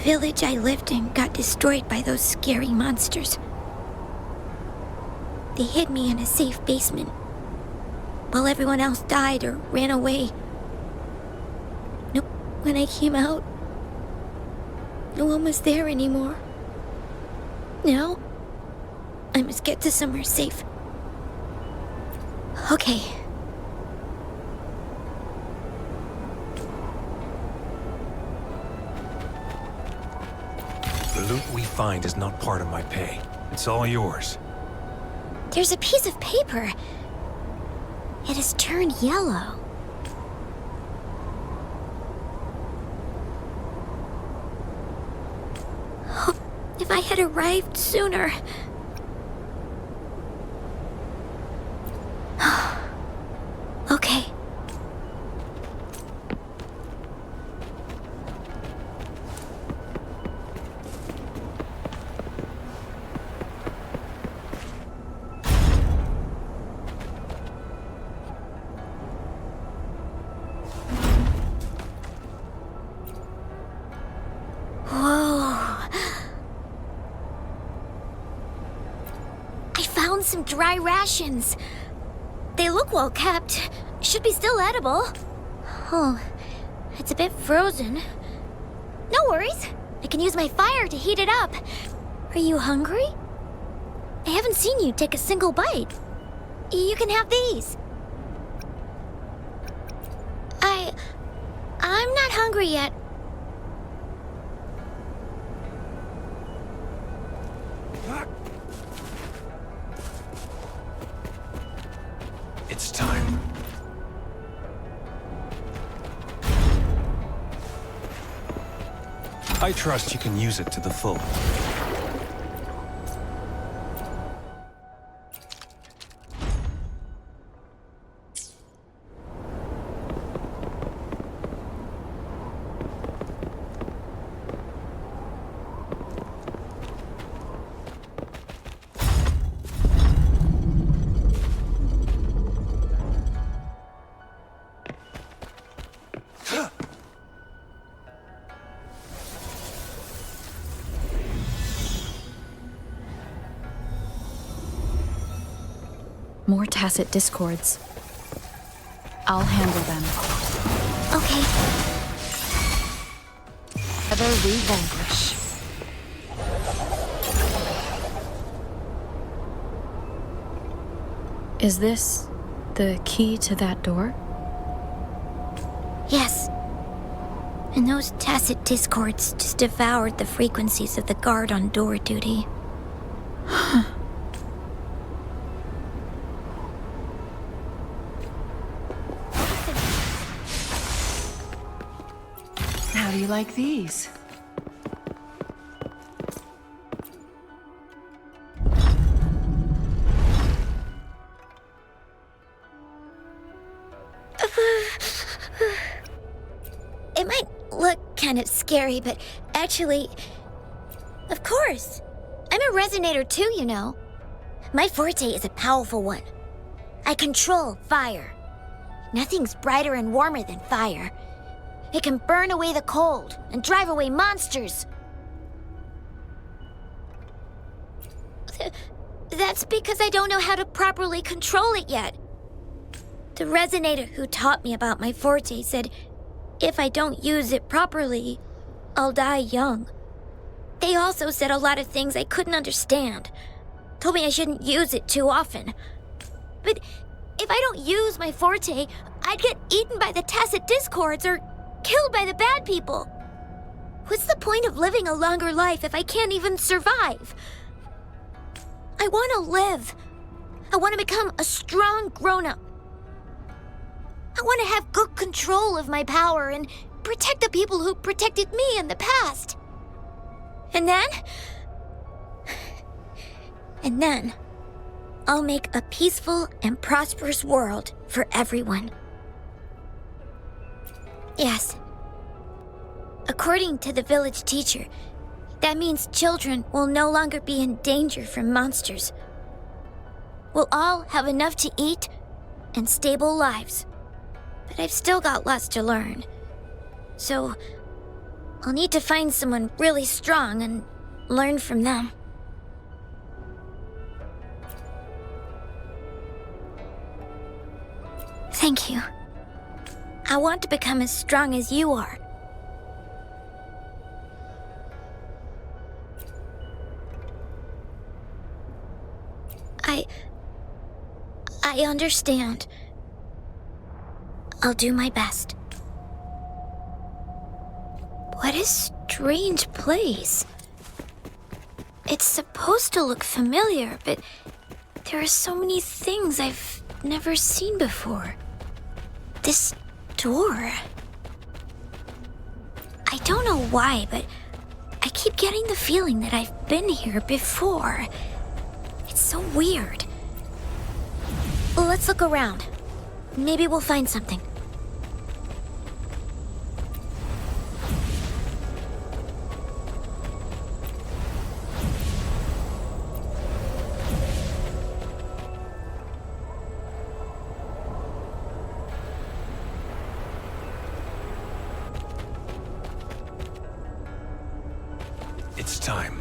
village I lived in got destroyed by those scary monsters. They hid me in a safe basement, while everyone else died or ran away. When I came out, no one was there anymore. Now, I must get to somewhere safe. Okay. The loot we find is not part of my pay. It's all yours. There's a piece of paper. It has turned yellow. If I had arrived sooner. Okay. Some dry rations. They look well kept. Should be still edible. Oh, it's a bit frozen. No worries. I can use my fire to heat it up. Are you hungry? I haven't seen you take a single bite. You can have these. I'm not hungry yet. It's time. I trust you can use it to the full. More tacit discords. I'll handle them. Okay. Ever re-vanquish. Is this the key to that door? Yes. And those tacit discords just devoured the frequencies of the guard on door duty. How do you like these? It might look kind of scary, but actually, of course. I'm a resonator too, you know. My forte is a powerful one. I control fire. Nothing's brighter and warmer than fire. It can burn away the cold and drive away monsters. That's because I don't know how to properly control it yet. The resonator who taught me about my forte said if I don't use it properly, I'll die young. They also said a lot of things I couldn't understand. Told me I shouldn't use it too often. But if I don't use my forte, I'd get eaten by the tacit discords or killed by the bad people. What's the point of living a longer life if I can't even survive? I want to live. I want to become a strong grown-up. I want to have good control of my power and protect the people who protected me in the past. And then, I'll make a peaceful and prosperous world for everyone. Yes. According to the village teacher, that means children will no longer be in danger from monsters. We'll all have enough to eat and stable lives. But I've still got lots to learn. So, I'll need to find someone really strong and learn from them. Thank you. I want to become as strong as you are. I understand. I'll do my best. What a strange place. It's supposed to look familiar, but there are so many things I've never seen before. This door. I don't know why, but I keep getting the feeling that I've been here before. It's so weird. Let's look around. Maybe we'll find something. It's time.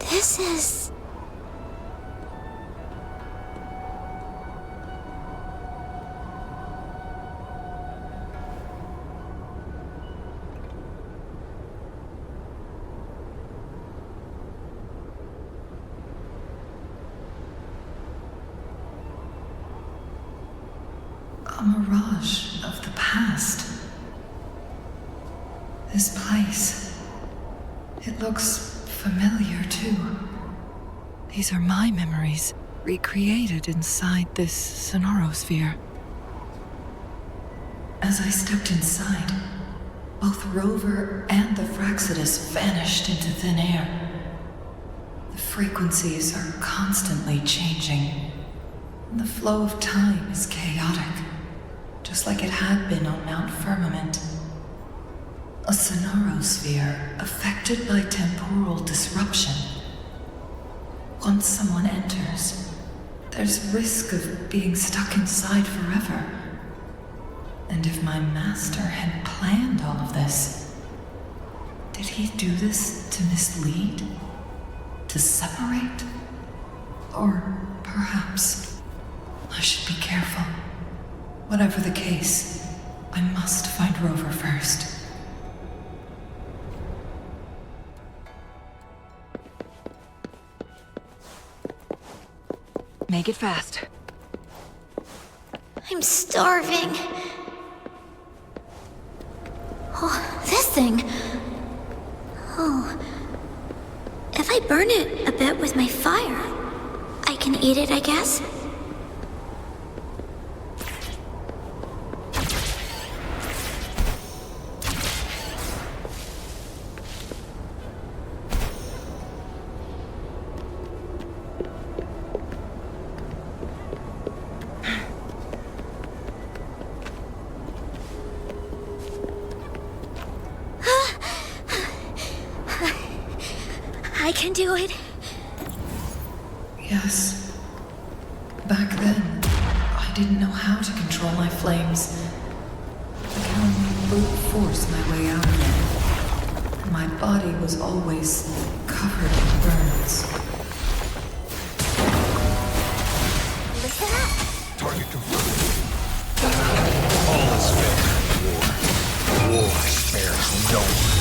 This is... a mirage of the past. This place, it looks familiar too. These are my memories, recreated inside this sonorosphere. As I stepped inside, both Rover and the Fraxidus vanished into thin air. The frequencies are constantly changing. The flow of time is chaotic, just like it had been on Mount Firmament. A sonorosphere affected by temporal disruption. Once someone enters, there's risk of being stuck inside forever. And if my master had planned all of this, did he do this to mislead? To separate? Or perhaps I should be careful. Whatever the case, I must find Rover first. Make it fast. I'm starving. Oh, this thing. Oh. If I burn it a bit with my fire, I can eat it, I guess? I can do it. Yes. Back then, I didn't know how to control my flames. I could only brute force my way out of it. My body was always covered in burns. Listen up. Target confirmed. All is fair in war. War spares no one.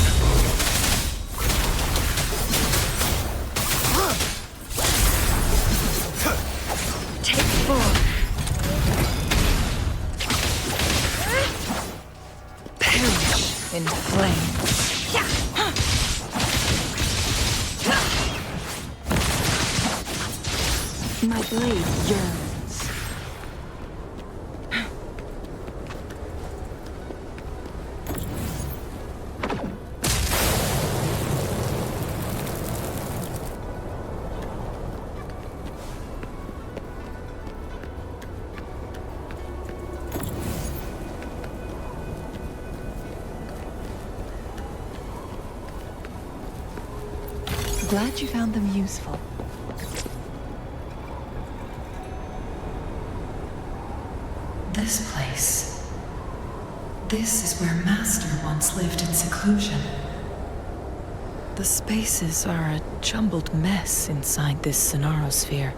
In flames. My blade yearns. glad you found them useful. This place. This is where Master once lived in seclusion. The spaces are a jumbled mess inside this Sonarosphere.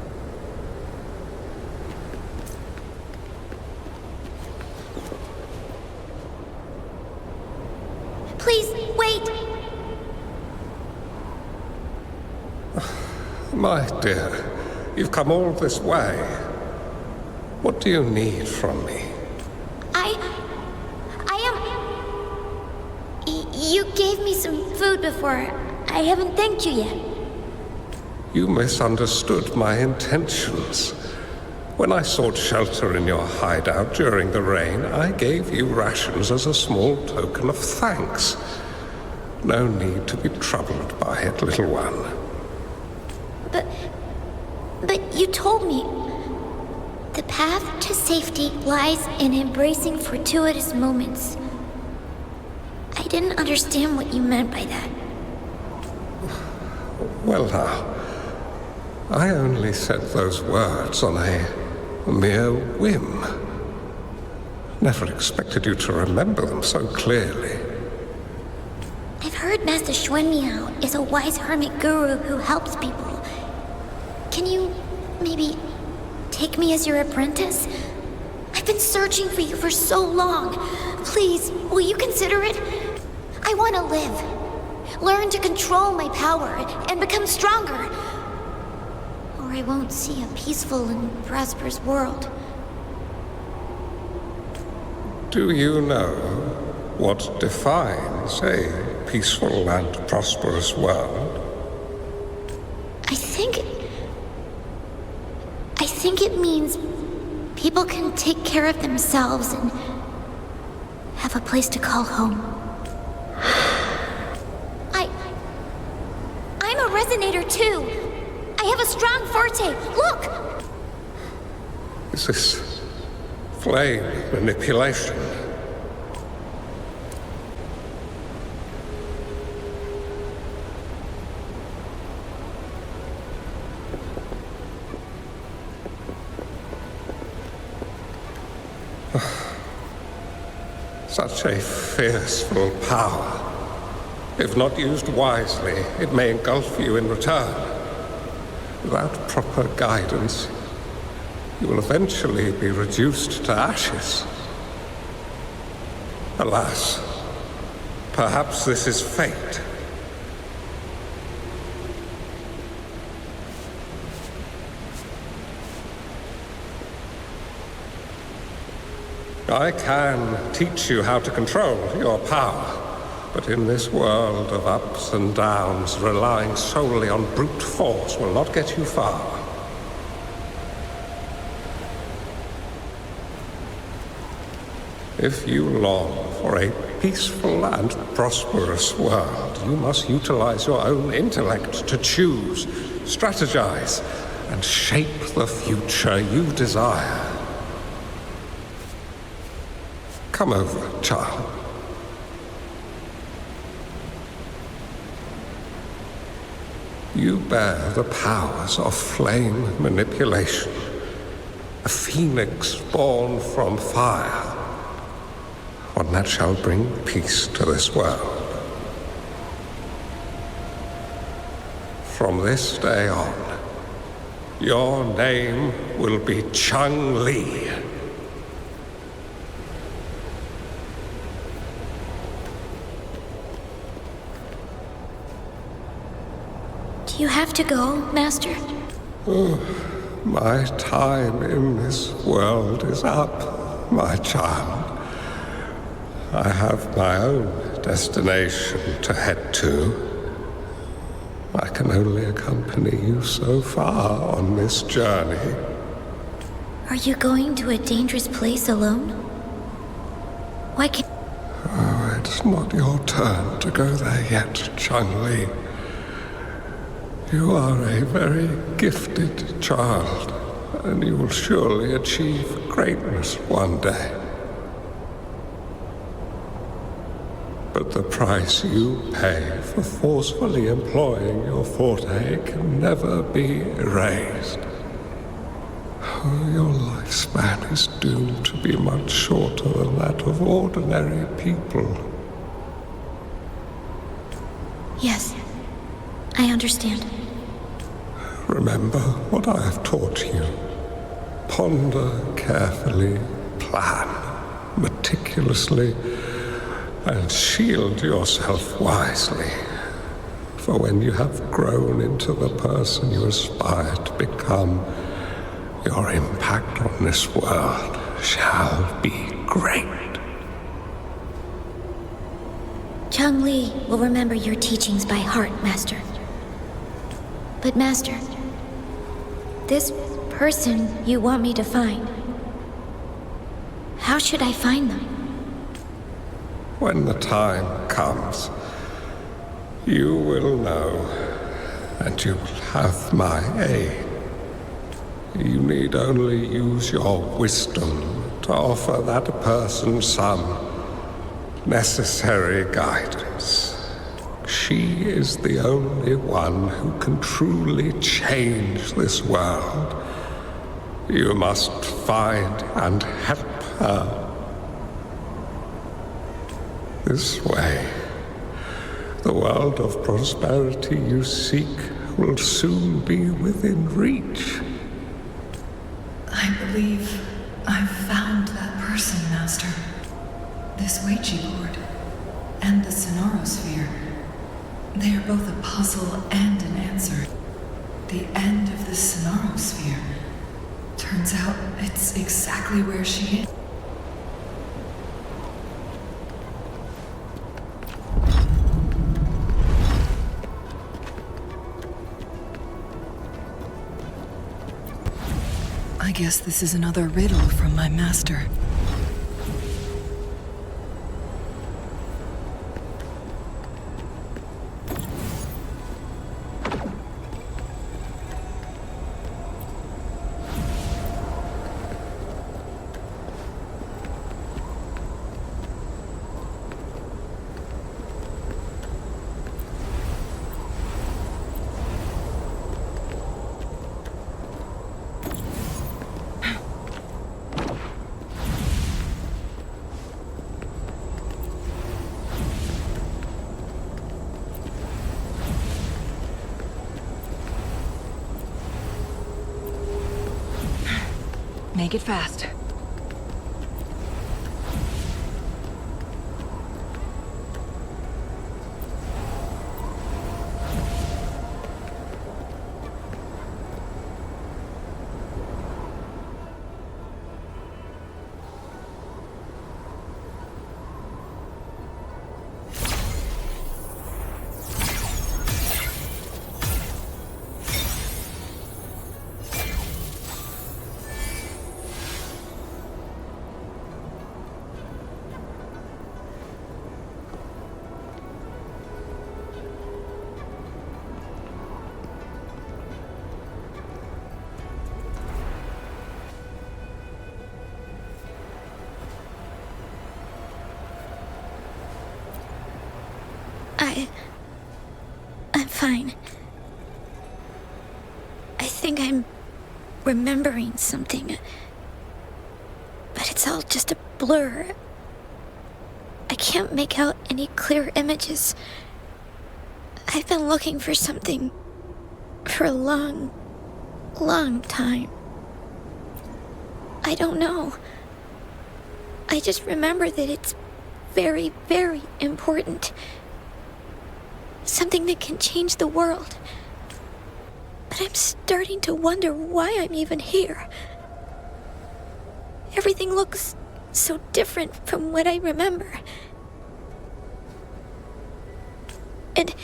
Please, wait! My dear, you've come all this way. What do you need from me? You gave me some food before. I haven't thanked you yet. You misunderstood my intentions. When I sought shelter in your hideout during the rain, I gave you rations as a small token of thanks. No need to be troubled by it, little one. But you told me the path to safety lies in embracing fortuitous moments. I didn't understand what you meant by that. Well now, I only said those words on a mere whim. Never expected you to remember them so clearly. I've heard Master Xuanmiao is a wise hermit guru who helps people. Can you maybe take me as your apprentice? I've been searching for you for so long. Please, will you consider it? I want to live. Learn to control my power and become stronger. Or I won't see a peaceful and prosperous world. Do you know what defines a peaceful and prosperous world? I think it means people can take care of themselves and have a place to call home. I'm a resonator too. I have a strong forte. Look! Is this flame manipulation? Such a fearful power. If not used wisely, it may engulf you in return. Without proper guidance, you will eventually be reduced to ashes. Alas, perhaps this is fate. I can teach you how to control your power. But in this world of ups and downs, relying solely on brute force will not get you far. If you long for a peaceful and prosperous world, you must utilize your own intellect to choose, strategize, and shape the future you desire. Come over, child. You bear the powers of flame manipulation, a phoenix born from fire, one that shall bring peace to this world. From this day on, your name will be Changli. You have to go, Master. My time in this world is up, my child. I have my own destination to head to. I can only accompany you so far on this journey. Are you going to a dangerous place alone? Why can't... Oh, it's not your turn to go there yet, Changli. You are a very gifted child, and you will surely achieve greatness one day. But the price you pay for forcefully employing your forte can never be erased. Your lifespan is doomed to be much shorter than that of ordinary people. Yes, I understand. Remember what I have taught you. Ponder carefully, plan meticulously, and shield yourself wisely. For when you have grown into the person you aspire to become, your impact on this world shall be great. Changli will remember your teachings by heart, Master. But Master, this person you want me to find, how should I find them? When the time comes, you will know, and you will have my aid. You need only use your wisdom to offer that person some necessary guidance. She is the only one who can truly change this world. You must find and help her. This way, the world of prosperity you seek will soon be within reach. I believe I've found that person, Master. This Ouija board and the Sonorosphere. They are both a puzzle and an answer. The end of the Sonorosphere. Turns out it's exactly where she is. I guess this is another riddle from my master. Make it fast. I'm fine. I think I'm remembering something. But it's all just a blur. I can't make out any clear images. I've been looking for something for a long, long time. I don't know. I just remember that it's very, very important. Something that can change the world. But I'm starting to wonder why I'm even here. Everything looks so different from what I remember. And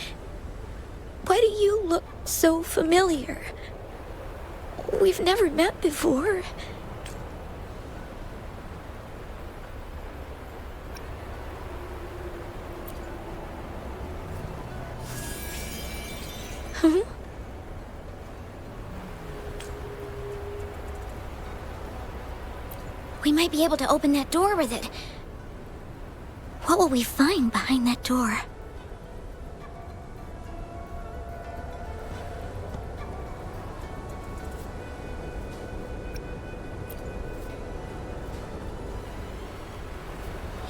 why do you look so familiar? We've never met before. Huh? We might be able to open that door with it. What What will we find behind that door?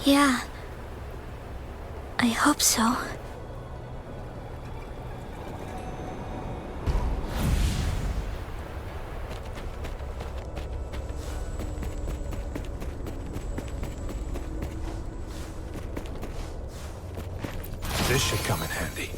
Yeah. I hope so. This should come in handy.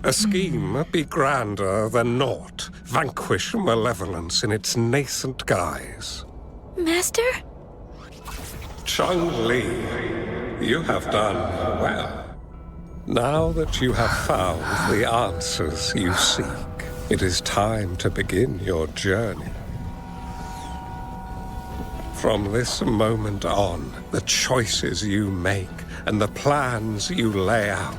A scheme be grander than naught. Vanquish malevolence in its nascent guise. Master? Changli, you have done well. Now that you have found the answers you seek, it is time to begin your journey. From this moment on, the choices you make and the plans you lay out,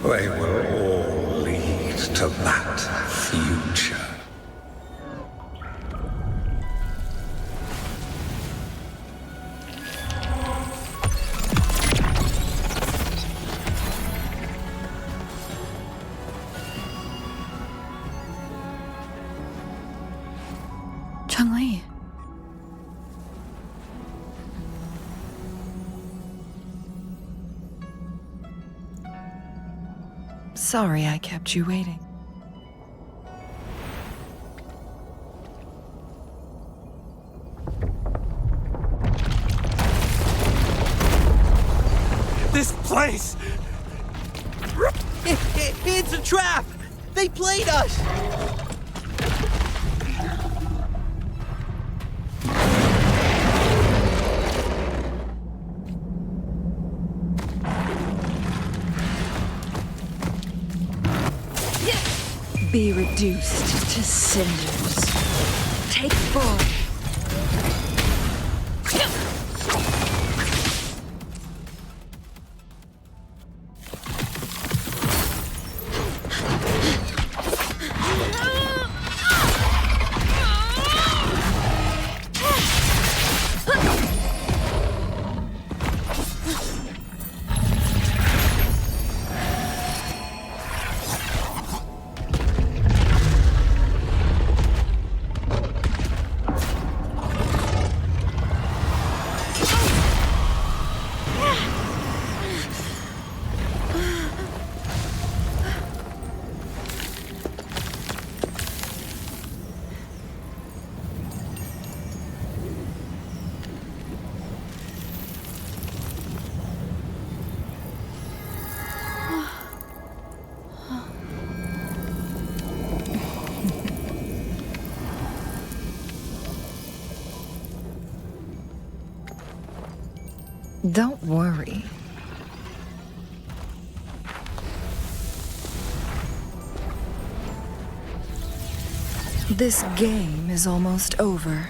they will all lead to that future. Changli. Sorry I kept you waiting. This place! It's a trap! They played us! Be reduced to cinders. Take form. Don't worry. This game is almost over.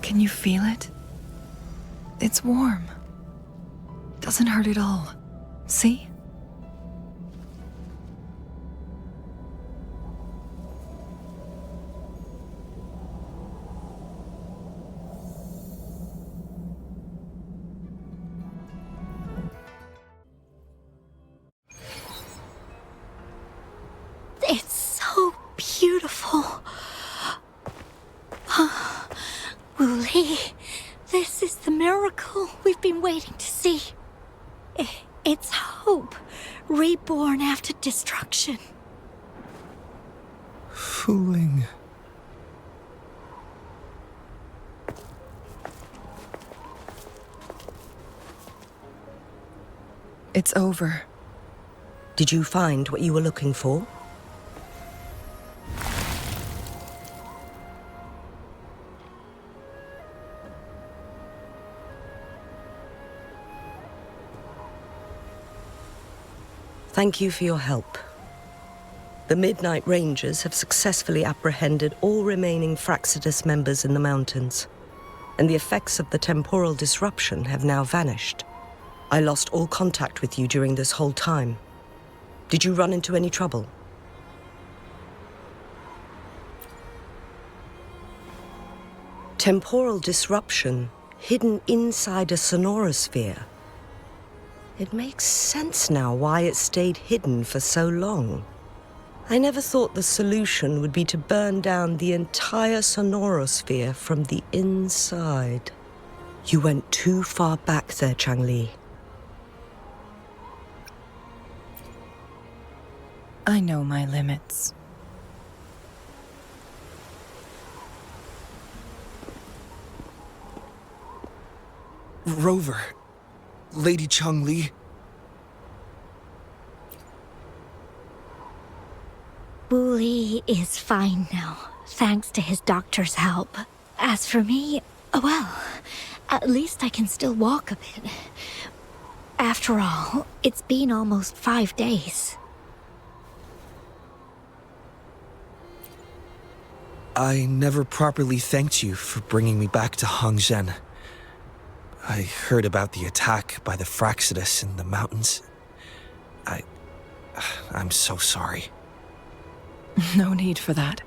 Can you feel it? It's warm. Doesn't hurt at all. See? It's so beautiful. Wuli, This is the miracle we've been waiting to see. It's hope, reborn after destruction. Fooling. It's over. Did you find what you were looking for? Thank you for your help. The Midnight Rangers have successfully apprehended all remaining Fraxidus members in the mountains, and the effects of the temporal disruption have now vanished. I lost all contact with you during this whole time. Did you run into any trouble? Temporal disruption hidden inside a sonorosphere. It makes sense now why it stayed hidden for so long. I never thought the solution would be to burn down the entire sonorosphere from the inside. You went too far back there, Changli. I know my limits. Rover. Lady Changli. Wu Li is fine now, thanks to his doctor's help. As for me, well, at least I can still walk a bit. After all, it's been almost 5 days. I never properly thanked you for bringing me back to Hongzhen. I heard about the attack by the Fraxidus in the mountains. I'm so sorry. No need for that.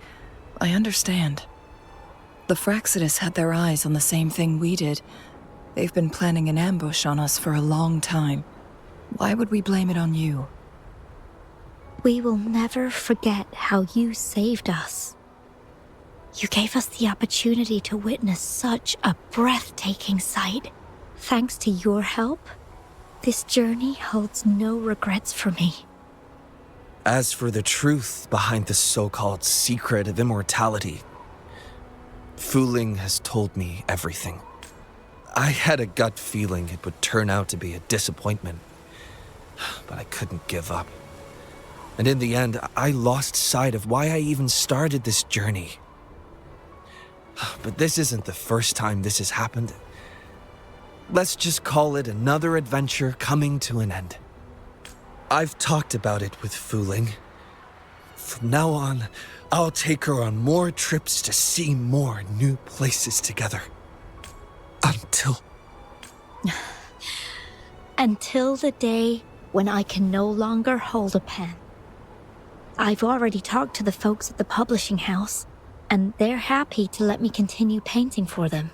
I understand. The Fraxidus had their eyes on the same thing we did. They've been planning an ambush on us for a long time. Why would we blame it on you? We will never forget how you saved us. You gave us the opportunity to witness such a breathtaking sight. Thanks to your help, this journey holds no regrets for me. As for the truth behind the so-called secret of immortality, Fu Ling has told me everything. I had a gut feeling it would turn out to be a disappointment, but I couldn't give up. And in the end, I lost sight of why I even started this journey. But this isn't the first time this has happened. Let's just call it another adventure coming to an end. I've talked about it with Fu Ling. From now on, I'll take her on more trips to see more new places together. Until the day when I can no longer hold a pen. I've already talked to the folks at the publishing house, and they're happy to let me continue painting for them.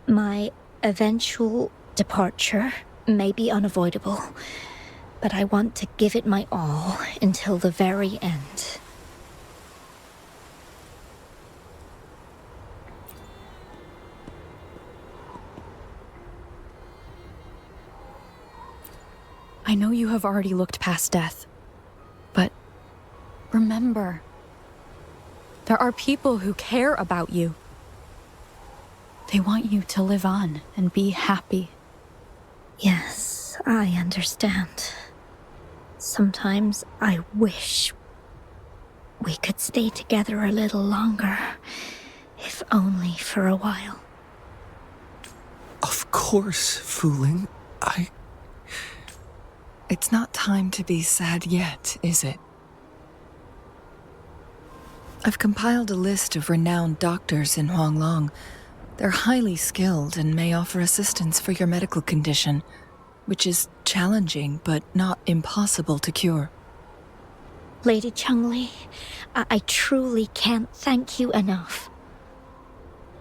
My eventual departure may be unavoidable, but I want to give it my all until the very end. I know you have already looked past death, but remember, there are people who care about you. They want you to live on and be happy. Yes, I understand. Sometimes I wish we could stay together a little longer, if only for a while. Of course, Fu Ling. It's not time to be sad yet, is it? I've compiled a list of renowned doctors in Huanglong. They're highly skilled and may offer assistance for your medical condition, which is challenging but not impossible to cure. Lady Changli, I truly can't thank you enough.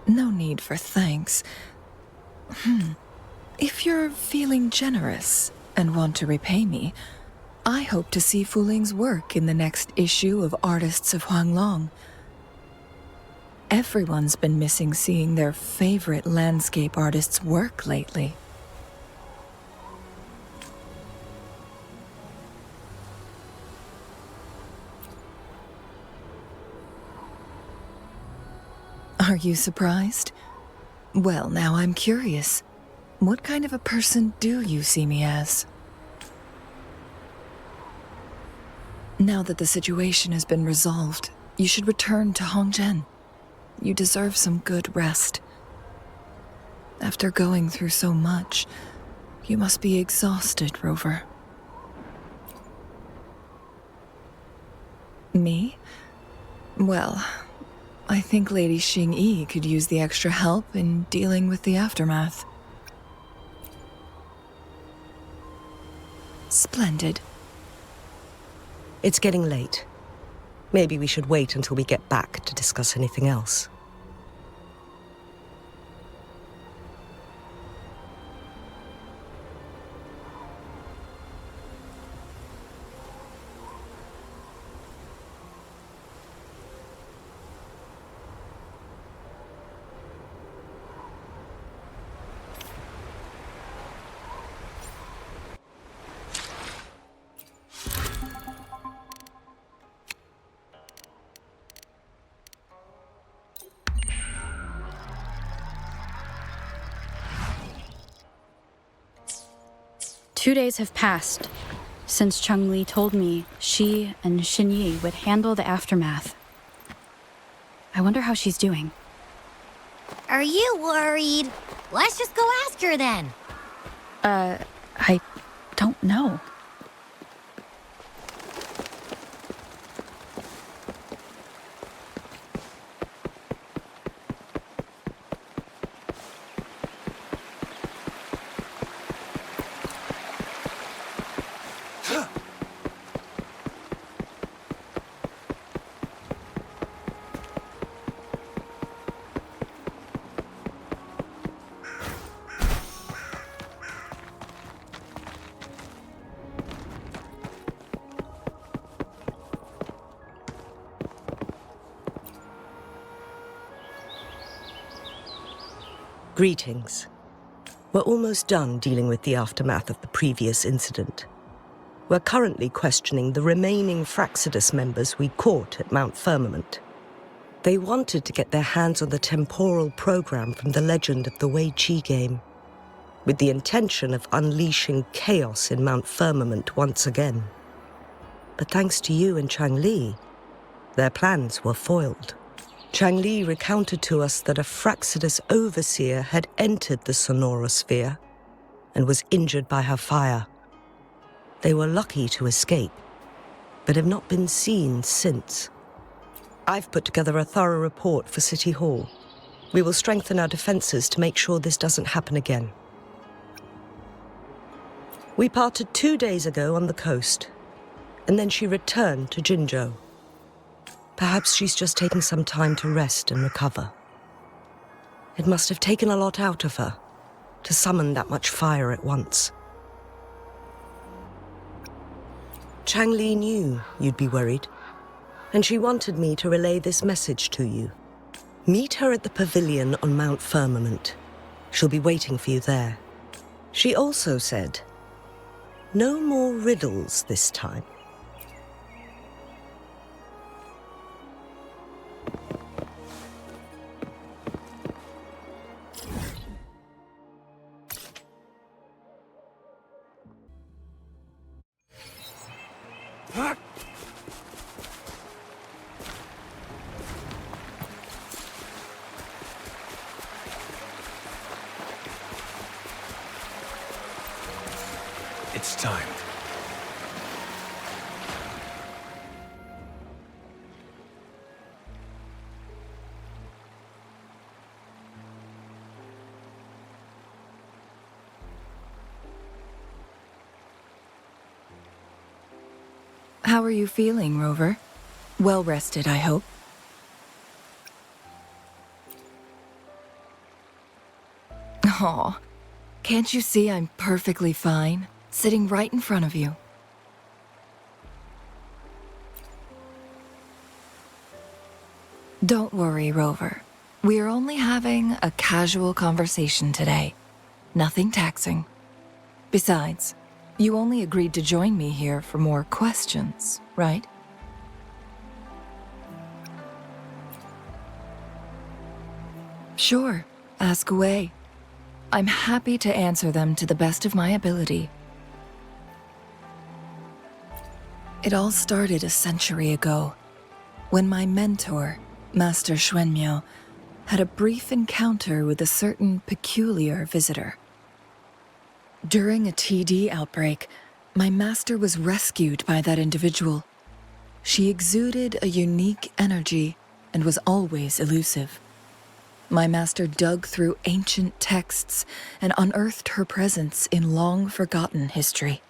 No need for thanks. If you're feeling generous and want to repay me, I hope to see Fu Ling's work in the next issue of Artists of Huanglong. Everyone's been missing seeing their favorite landscape artists work lately. Are you surprised? Well, now I'm curious. What kind of a person do you see me as? Now that the situation has been resolved, you should return to Hongzhen. You deserve some good rest. After going through so much, you must be exhausted, Rover. Me? Well, I think Lady Xingyi could use the extra help in dealing with the aftermath. Splendid. It's getting late. Maybe we should wait until we get back to discuss anything else. Two days have passed since Changli told me she and Xingyi would handle the aftermath. I wonder how she's doing. Are you worried? Let's just go ask her then. I don't know. Greetings. We're almost done dealing with the aftermath of the previous incident. We're currently questioning the remaining Fraxidus members we caught at Mount Firmament. They wanted to get their hands on the temporal program from the legend of the Wei Qi game, with the intention of unleashing chaos in Mount Firmament once again. But thanks to you and Changli, their plans were foiled. Changli recounted to us that a Fraxidus overseer had entered the sonorosphere and was injured by her fire. They were lucky to escape, but have not been seen since. I've put together a thorough report for City Hall. We will strengthen our defenses to make sure this doesn't happen again. We parted 2 days ago on the coast, and then she returned to Jinzhou. Perhaps she's just taking some time to rest and recover. It must have taken a lot out of her to summon that much fire at once. Changli knew you'd be worried, and she wanted me to relay this message to you. Meet her at the pavilion on Mount Firmament. She'll be waiting for you there. She also said, no more riddles this time. It's time. How are you feeling, Rover? Well rested, I hope. Aw, can't you see I'm perfectly fine, sitting right in front of you? Don't worry, Rover. We're only having a casual conversation today. Nothing taxing. Besides, you only agreed to join me here for more questions, right? Sure, ask away. I'm happy to answer them to the best of my ability. It all started a century ago, when my mentor, Master Xuanmiao, had a brief encounter with a certain peculiar visitor. During a TD outbreak, my master was rescued by that individual. She exuded a unique energy and was always elusive. My master dug through ancient texts and unearthed her presence in long-forgotten history.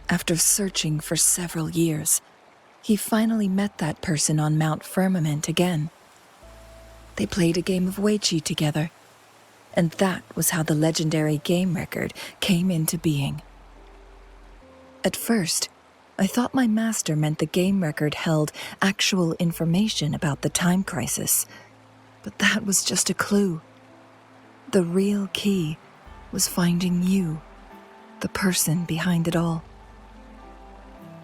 After searching for several years, he finally met that person on Mount Firmament again. They played a game of Weiqi together, and that was how the legendary game record came into being. At first, I thought my master meant the game record held actual information about the time crisis, but that was just a clue. The real key was finding you, the person behind it all.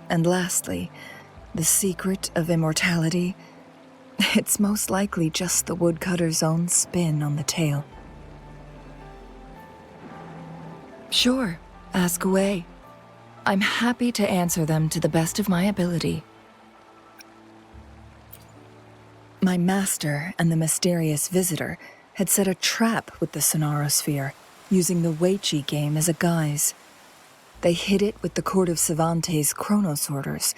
And lastly, the secret of immortality, it's most likely just the woodcutter's own spin on the tale. Sure, ask away. I'm happy to answer them to the best of my ability. My master and the mysterious visitor had set a trap with the Sonarosphere, using the Weiqi game as a guise. They hid it with the Court of Savante's Chronos orders,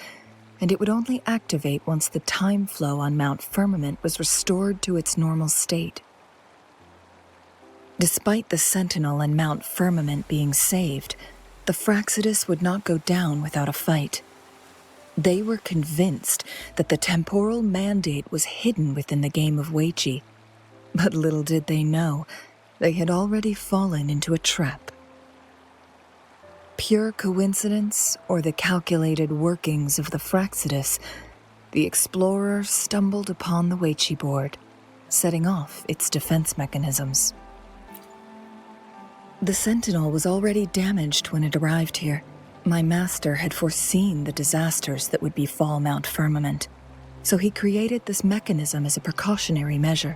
and it would only activate once the time flow on Mount Firmament was restored to its normal state. Despite the Sentinel and Mount Firmament being saved, the Fraxidus would not go down without a fight. They were convinced that the temporal mandate was hidden within the game of Weiqi, but little did they know, they had already fallen into a trap. Pure coincidence or the calculated workings of the Fraxidus, the explorer stumbled upon the Weiqi board, setting off its defense mechanisms. The Sentinel was already damaged when it arrived here. My master had foreseen the disasters that would befall Mount Firmament, so he created this mechanism as a precautionary measure.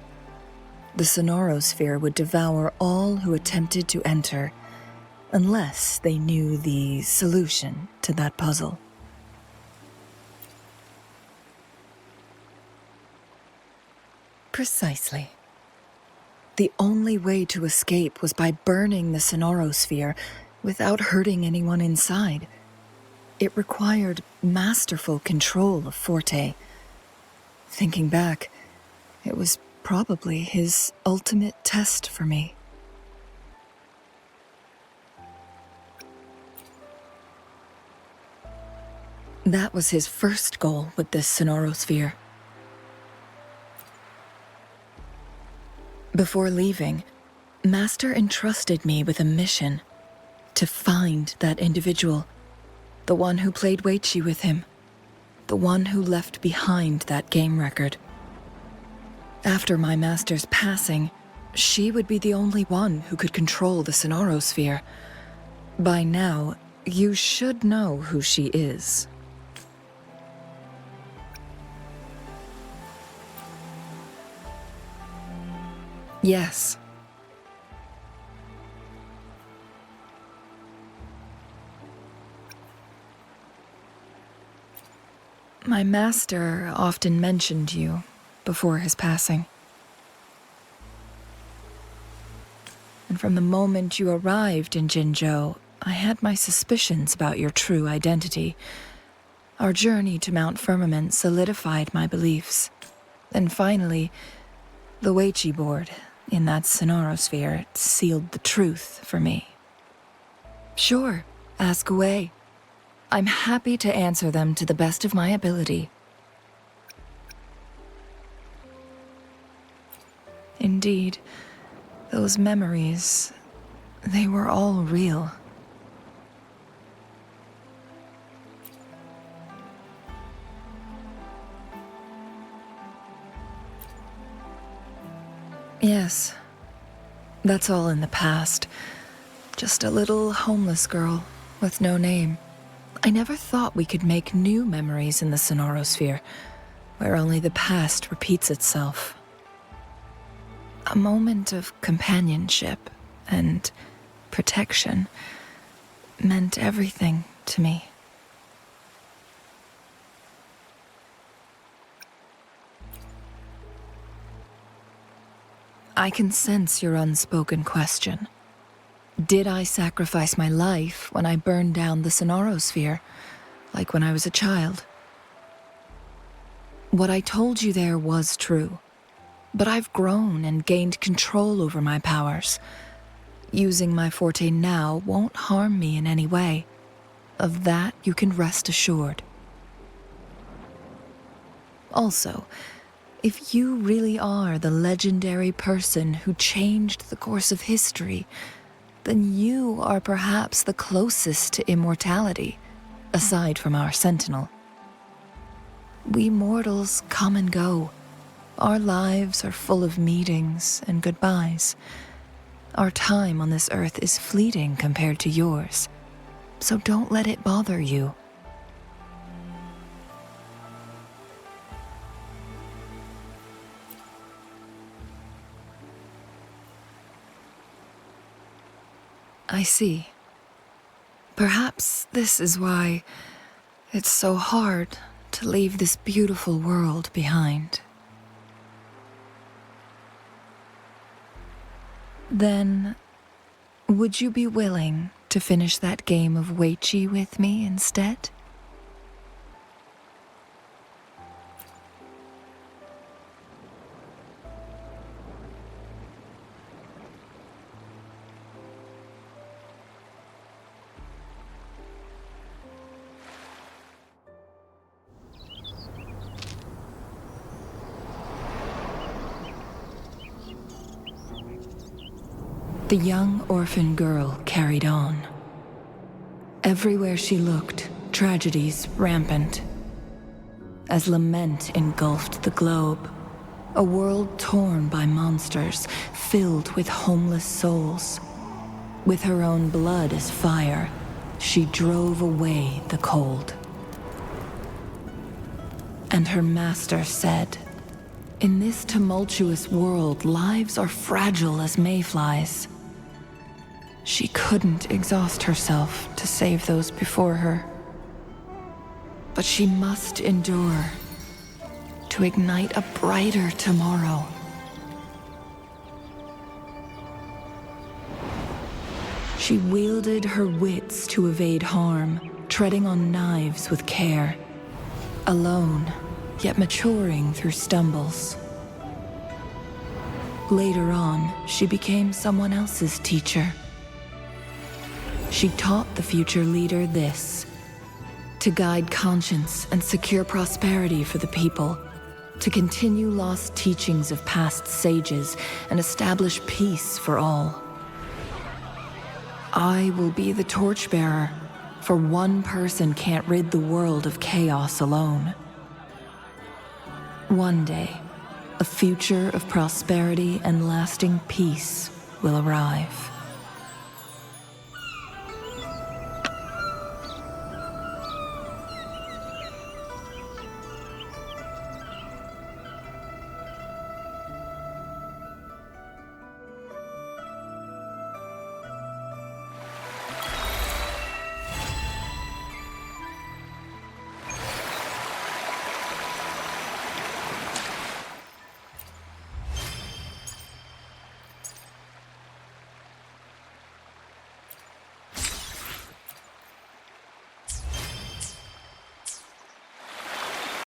The Sonarosphere would devour all who attempted to enter, unless they knew the solution to that puzzle. Precisely. The only way to escape was by burning the Sonarosphere without hurting anyone inside. It required masterful control of Forte. Thinking back, it was probably his ultimate test for me. That was his first goal with this Sonarosphere. Before leaving, Master entrusted me with a mission to find that individual, the one who played Weiqi with him, the one who left behind that game record. After my master's passing, she would be the only one who could control the Sonarosphere. By now, you should know who she is. Yes. My master often mentioned you before his passing. And from the moment you arrived in Jinzhou, I had my suspicions about your true identity. Our journey to Mount Firmament solidified my beliefs. And finally, the Weiqi board in that Sonarosphere sealed the truth for me. Sure, ask away. I'm happy to answer them to the best of my ability. Indeed, those memories, they were all real. Yes. That's all in the past. Just a little homeless girl with no name. I never thought we could make new memories in the Sonorosphere, where only the past repeats itself. A moment of companionship and protection meant everything to me. I can sense your unspoken question. Did I sacrifice my life when I burned down the Sonorosphere, like when I was a child? What I told you there was true, but I've grown and gained control over my powers. Using my forte now won't harm me in any way. Of that you can rest assured. Also, if you really are the legendary person who changed the course of history, then you are perhaps the closest to immortality, aside from our sentinel. We mortals come and go. Our lives are full of meetings and goodbyes. Our time on this earth is fleeting compared to yours, so don't let it bother you. I see. Perhaps this is why it's so hard to leave this beautiful world behind. Then, would you be willing to finish that game of Weiqi with me instead? The young orphan girl carried on. Everywhere she looked, tragedies rampant. As lament engulfed the globe, a world torn by monsters, filled with homeless souls. With her own blood as fire, she drove away the cold. And her master said, "In this tumultuous world, lives are fragile as mayflies." She couldn't exhaust herself to save those before her. But she must endure to ignite a brighter tomorrow. She wielded her wits to evade harm, treading on knives with care. Alone, yet maturing through stumbles. Later on, she became someone else's teacher. She taught the future leader this: to guide conscience and secure prosperity for the people, to continue lost teachings of past sages and establish peace for all. I will be the torchbearer, for one person can't rid the world of chaos alone. One day, a future of prosperity and lasting peace will arrive.